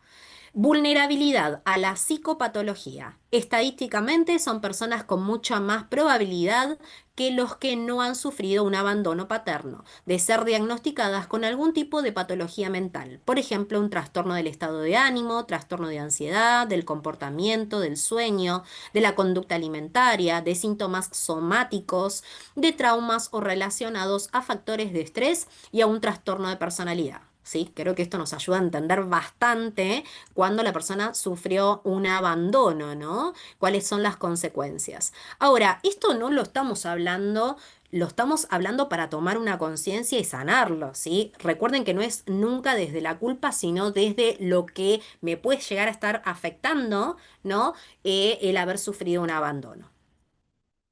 Vulnerabilidad a la psicopatología. Estadísticamente son personas con mucha más probabilidad que los que no han sufrido un abandono paterno, de ser diagnosticadas con algún tipo de patología mental. Por ejemplo, un trastorno del estado de ánimo, trastorno de ansiedad, del comportamiento, del sueño, de la conducta alimentaria, de síntomas somáticos, de traumas o relacionados a factores de estrés y a un trastorno de personalidad. ¿Sí? Creo que esto nos ayuda a entender bastante cuando la persona sufrió un abandono, ¿no? ¿Cuáles son las consecuencias? Ahora, esto no lo estamos hablando, lo estamos hablando para tomar una conciencia y sanarlo, ¿sí? Recuerden que no es nunca desde la culpa, sino desde lo que me puede llegar a estar afectando, ¿no? El haber sufrido un abandono.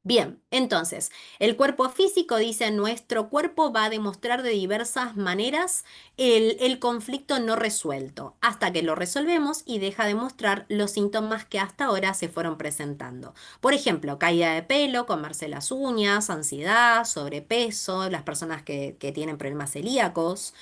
Bien, entonces, el cuerpo físico dice, nuestro cuerpo va a demostrar de diversas maneras el conflicto no resuelto, hasta que lo resolvemos y deja de mostrar los síntomas que hasta ahora se fueron presentando. Por ejemplo, caída de pelo, comerse las uñas, ansiedad, sobrepeso, las personas que tienen problemas celíacos.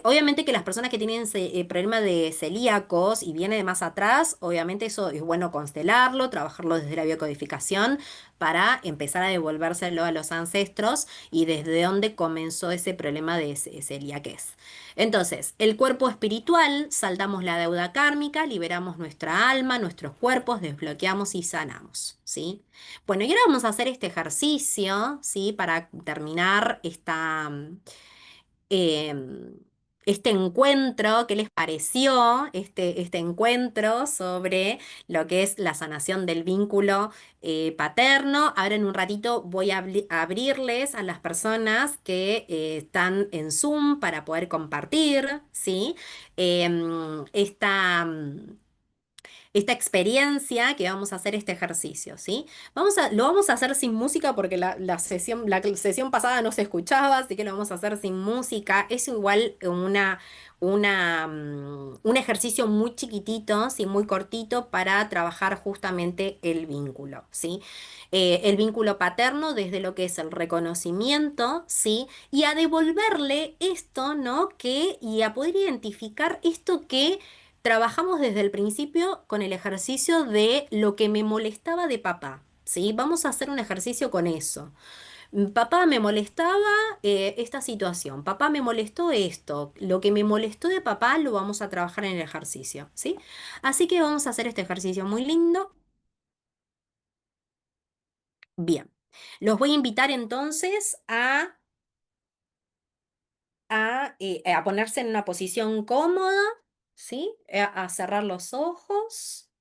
Obviamente que las personas que tienen problema de celíacos y viene de más atrás, obviamente eso es bueno constelarlo, trabajarlo desde la biocodificación para empezar a devolvérselo a los ancestros y desde dónde comenzó ese problema de celiaquez. Entonces, el cuerpo espiritual, saldamos la deuda kármica, liberamos nuestra alma, nuestros cuerpos, desbloqueamos y sanamos, ¿sí? Bueno, y ahora vamos a hacer este ejercicio, ¿sí? Para terminar em, este encuentro, ¿qué les pareció este encuentro sobre lo que es la sanación del vínculo paterno? Ahora en un ratito voy a abrirles a las personas que están en Zoom para poder compartir, ¿sí? Esta experiencia que vamos a hacer este ejercicio, ¿sí? Lo vamos a hacer sin música porque la sesión pasada no se escuchaba, así que lo vamos a hacer sin música. Es igual un ejercicio muy chiquitito, ¿sí? Muy cortito para trabajar justamente el vínculo, ¿sí? El vínculo paterno desde lo que es el reconocimiento, ¿sí? Y a devolverle esto, ¿no? Y a poder identificar esto que trabajamos desde el principio con el ejercicio de lo que me molestaba de papá, ¿sí? Vamos a hacer un ejercicio con eso. Papá me molestaba esta situación, papá me molestó esto, lo que me molestó de papá lo vamos a trabajar en el ejercicio, ¿sí? Así que vamos a hacer este ejercicio muy lindo. Bien, los voy a invitar entonces a ponerse en una posición cómoda, ¿sí? A cerrar los ojos.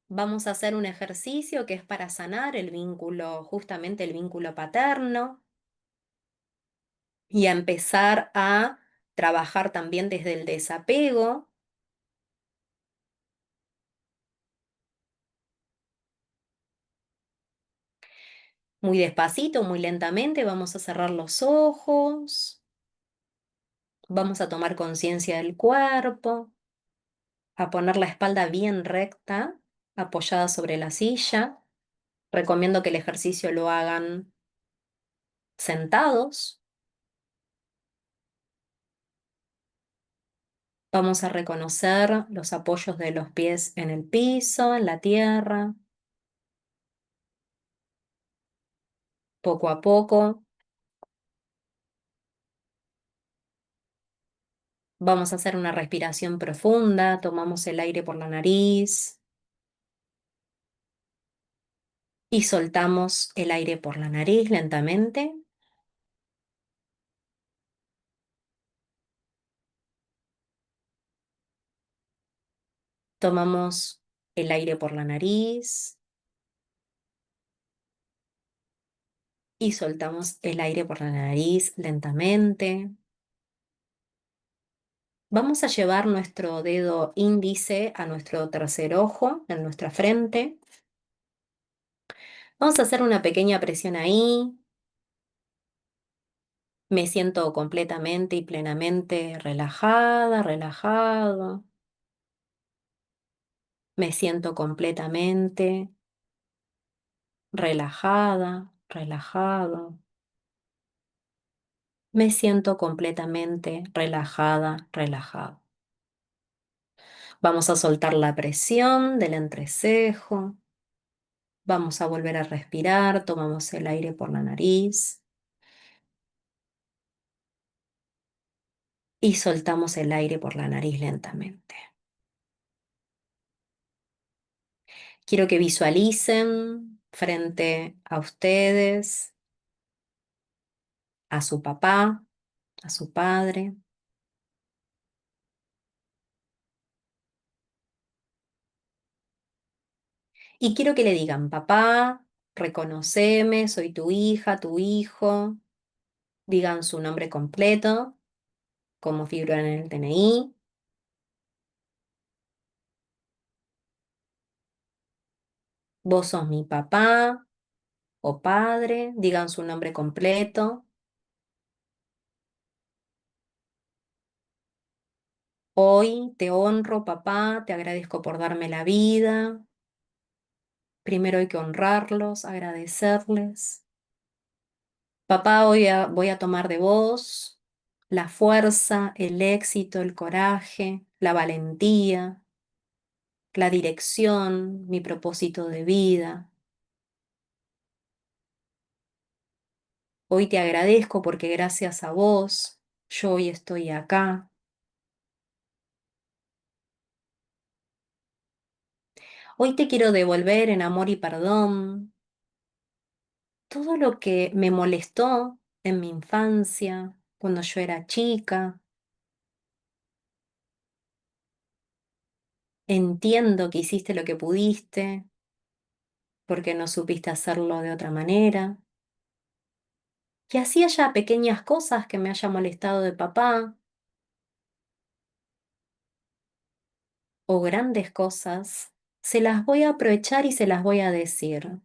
Vamos a hacer un ejercicio que es para sanar el vínculo, justamente el vínculo paterno, y a empezar a trabajar también desde el desapego. Muy despacito, muy lentamente, vamos a cerrar los ojos, vamos a tomar conciencia del cuerpo, a poner la espalda bien recta, apoyada sobre la silla. Recomiendo que el ejercicio lo hagan sentados. Vamos a reconocer los apoyos de los pies en el piso, en la tierra, poco a poco. Vamos a hacer una respiración profunda, tomamos el aire por la nariz y soltamos el aire por la nariz lentamente. Tomamos el aire por la nariz y soltamos el aire por la nariz lentamente. Vamos a llevar nuestro dedo índice a nuestro tercer ojo, en nuestra frente. Vamos a hacer una pequeña presión ahí. Me siento completamente y plenamente relajada, relajado. Me siento completamente relajada, relajado. Me siento completamente relajada, relajado. Vamos a soltar la presión del entrecejo. Vamos a volver a respirar. Tomamos el aire por la nariz y soltamos el aire por la nariz lentamente. Quiero que visualicen frente a ustedes a su papá, a su padre, y quiero que le digan, papá, reconoceme, soy tu hija, tu hijo. Digan su nombre completo, como figura en el DNI. Vos sos mi papá o padre. Digan su nombre completo. Hoy te honro, papá, te agradezco por darme la vida. Primero hay que honrarlos, agradecerles. Papá, hoy voy a tomar de vos la fuerza, el éxito, el coraje, la valentía, la dirección, mi propósito de vida. Hoy te agradezco porque gracias a vos yo hoy estoy acá. Hoy te quiero devolver en amor y perdón todo lo que me molestó en mi infancia, cuando yo era chica. Entiendo que hiciste lo que pudiste porque no supiste hacerlo de otra manera. Y así haya pequeñas cosas que me haya molestado de papá o grandes cosas, se las voy a aprovechar y se las voy a decir.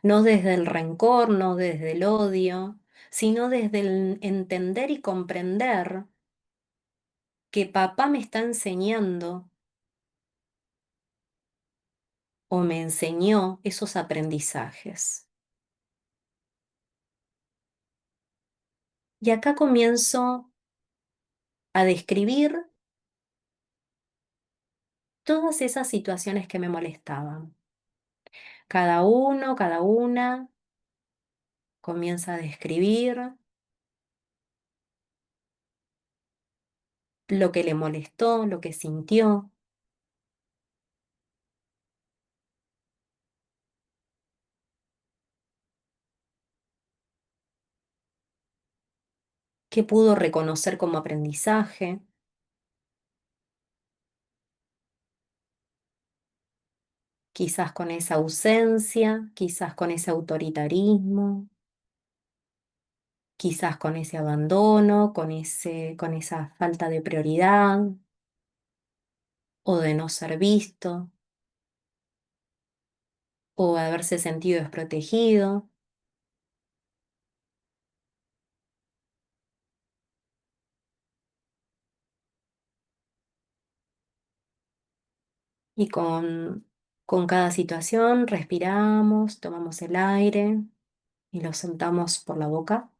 No desde el rencor, no desde el odio, sino desde el entender y comprender que papá me está enseñando o me enseñó esos aprendizajes. Y acá comienzo a describir todas esas situaciones que me molestaban. Cada uno, cada una comienza a describir lo que le molestó, lo que sintió, qué pudo reconocer como aprendizaje, quizás con esa ausencia, quizás con ese autoritarismo, quizás con ese abandono, con esa falta de prioridad o de no ser visto o haberse sentido desprotegido. Y con cada situación respiramos, tomamos el aire y lo soltamos por la boca.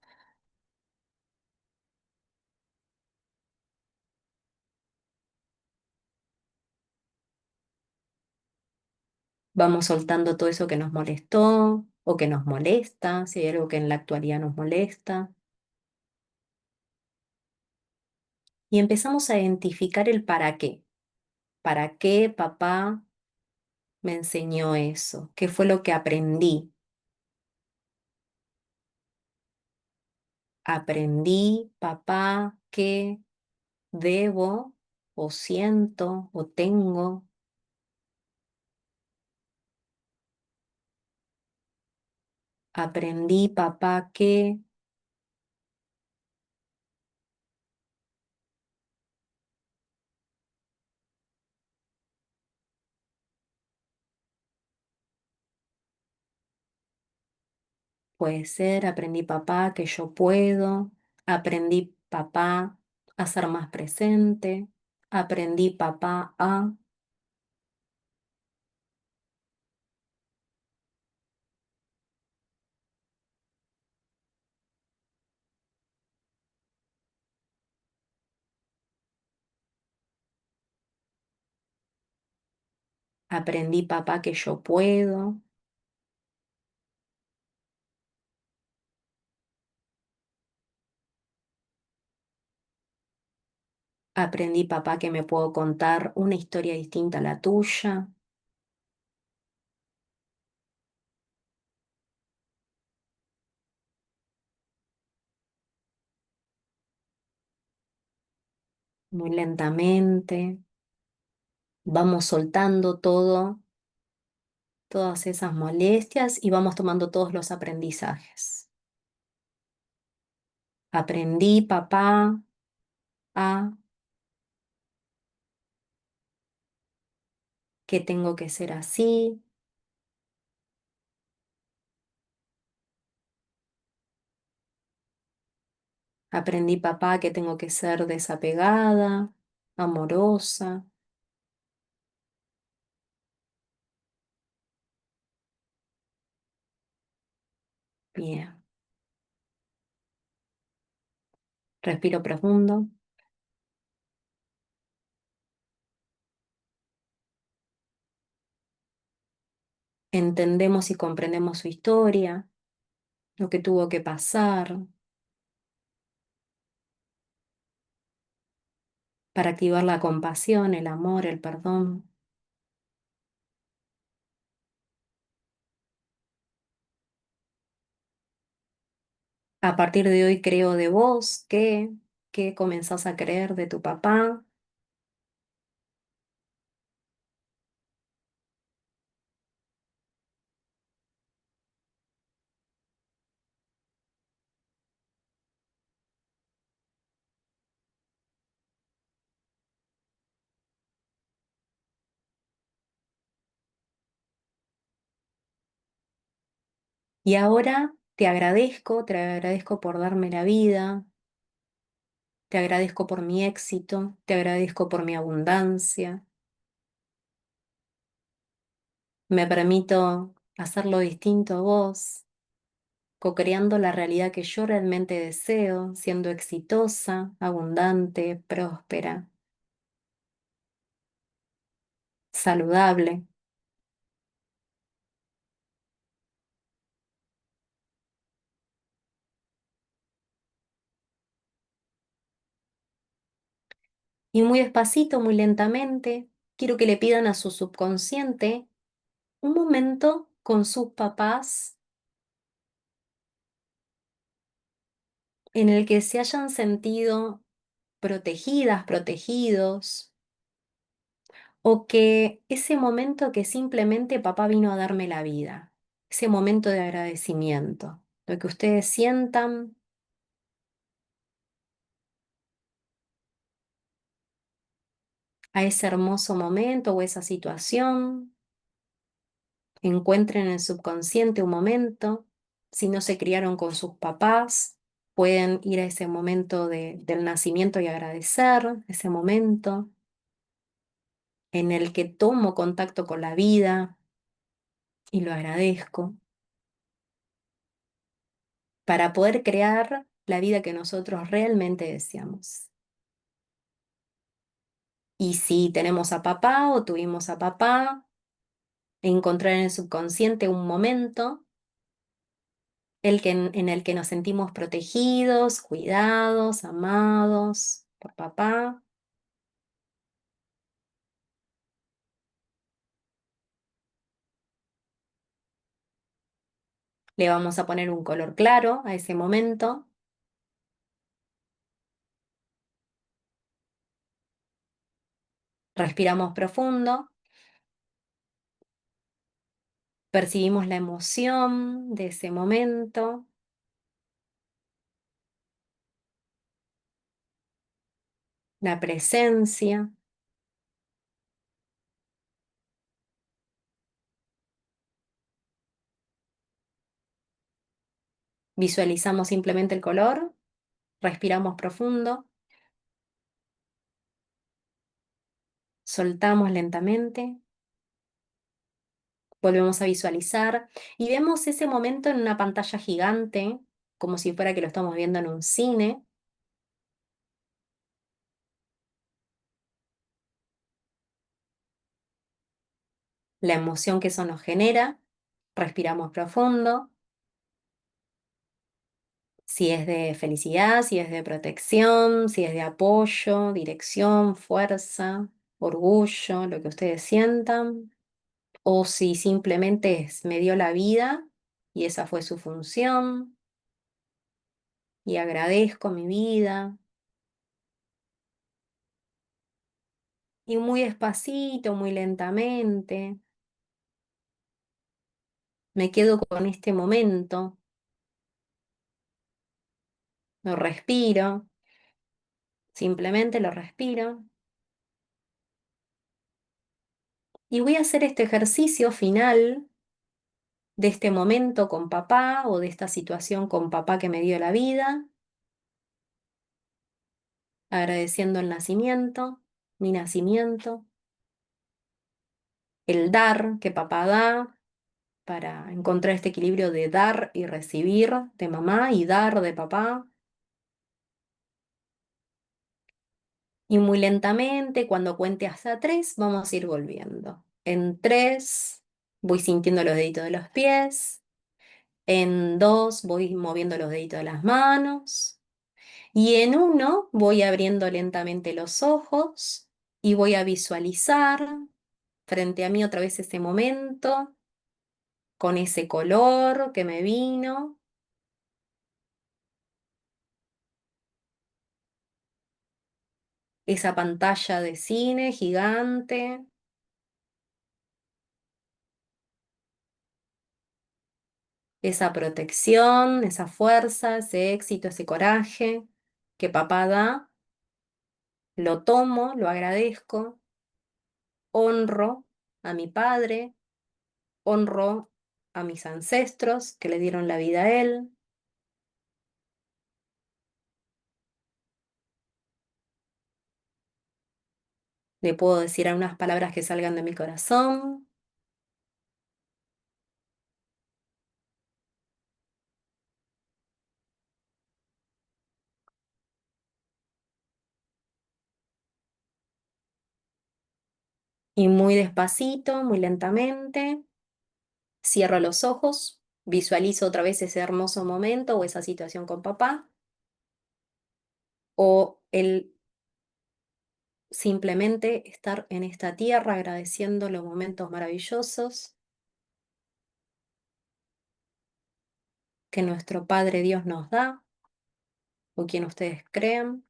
Vamos soltando todo eso que nos molestó o que nos molesta, si hay algo que en la actualidad nos molesta. Y empezamos a identificar el para qué. ¿Para qué papá me enseñó eso? ¿Qué fue lo que aprendí? Aprendí, papá, que debo o siento o tengo. Aprendí, papá, que puede ser. Aprendí, papá, que yo puedo. Aprendí, papá, a ser más presente. Aprendí, papá, a. Aprendí, papá, que yo puedo. Aprendí, papá, que me puedo contar una historia distinta a la tuya. Muy lentamente. Vamos soltando todo, todas esas molestias y vamos tomando todos los aprendizajes. Aprendí, papá, a que tengo que ser así. Aprendí, papá, que tengo que ser desapegada, amorosa. Bien. Respiro profundo. Entendemos y comprendemos su historia, lo que tuvo que pasar para activar la compasión, el amor, el perdón. A partir de hoy creo de vos que comenzás a creer de tu papá. Y ahora te agradezco por darme la vida, te agradezco por mi éxito, te agradezco por mi abundancia. Me permito hacerlo distinto a vos, co-creando la realidad que yo realmente deseo, siendo exitosa, abundante, próspera, saludable. Y muy despacito, muy lentamente, quiero que le pidan a su subconsciente un momento con sus papás en el que se hayan sentido protegidas, protegidos, o que ese momento que simplemente papá vino a darme la vida, ese momento de agradecimiento, lo que ustedes sientan a ese hermoso momento o esa situación, encuentren en el subconsciente un momento, si no se criaron con sus papás, pueden ir a ese momento del nacimiento y agradecer ese momento en el que tomo contacto con la vida y lo agradezco, para poder crear la vida que nosotros realmente deseamos. Y si tenemos a papá o tuvimos a papá, encontrar en el subconsciente un momento en el que nos sentimos protegidos, cuidados, amados por papá. Le vamos a poner un color claro a ese momento. Respiramos profundo, percibimos la emoción de ese momento, la presencia. Visualizamos simplemente el color, respiramos profundo, soltamos lentamente, volvemos a visualizar y vemos ese momento en una pantalla gigante, como si fuera que lo estamos viendo en un cine, la emoción que eso nos genera, respiramos profundo, si es de felicidad, si es de protección, si es de apoyo, dirección, fuerza, orgullo, lo que ustedes sientan, o si simplemente me dio la vida y esa fue su función y agradezco mi vida. Y muy despacito, muy lentamente, me quedo con este momento, lo respiro, simplemente lo respiro. Y voy a hacer este ejercicio final de este momento con papá o de esta situación con papá que me dio la vida, agradeciendo el nacimiento, mi nacimiento, el dar que papá da para encontrar este equilibrio de dar y recibir de mamá y dar de papá. Y muy lentamente, cuando cuente hasta tres, vamos a ir volviendo. En tres, voy sintiendo los deditos de los pies. En dos, voy moviendo los deditos de las manos. Y en uno, voy abriendo lentamente los ojos y voy a visualizar frente a mí otra vez ese momento, con ese color que me vino, esa pantalla de cine gigante, esa protección, esa fuerza, ese éxito, ese coraje que papá da, lo tomo, lo agradezco, honro a mi padre, honro a mis ancestros que le dieron la vida a él, le puedo decir unas palabras que salgan de mi corazón y muy despacito, muy lentamente, cierro los ojos, visualizo otra vez ese hermoso momento o esa situación con papá o el simplemente estar en esta tierra agradeciendo los momentos maravillosos que nuestro Padre Dios nos da, o quien ustedes crean.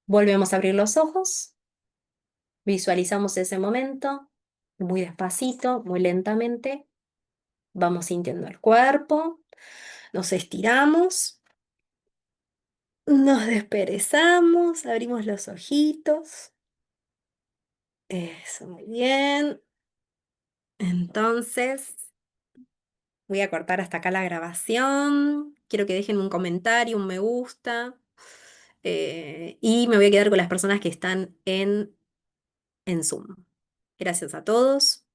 Volvemos a abrir los ojos, visualizamos ese momento, muy despacito, muy lentamente, vamos sintiendo el cuerpo, nos estiramos, nos desperezamos, abrimos los ojitos. Eso, muy bien. Entonces, voy a cortar hasta acá la grabación. Quiero que dejen un comentario, un me gusta. Y me voy a quedar con las personas que están en Zoom. Gracias a todos.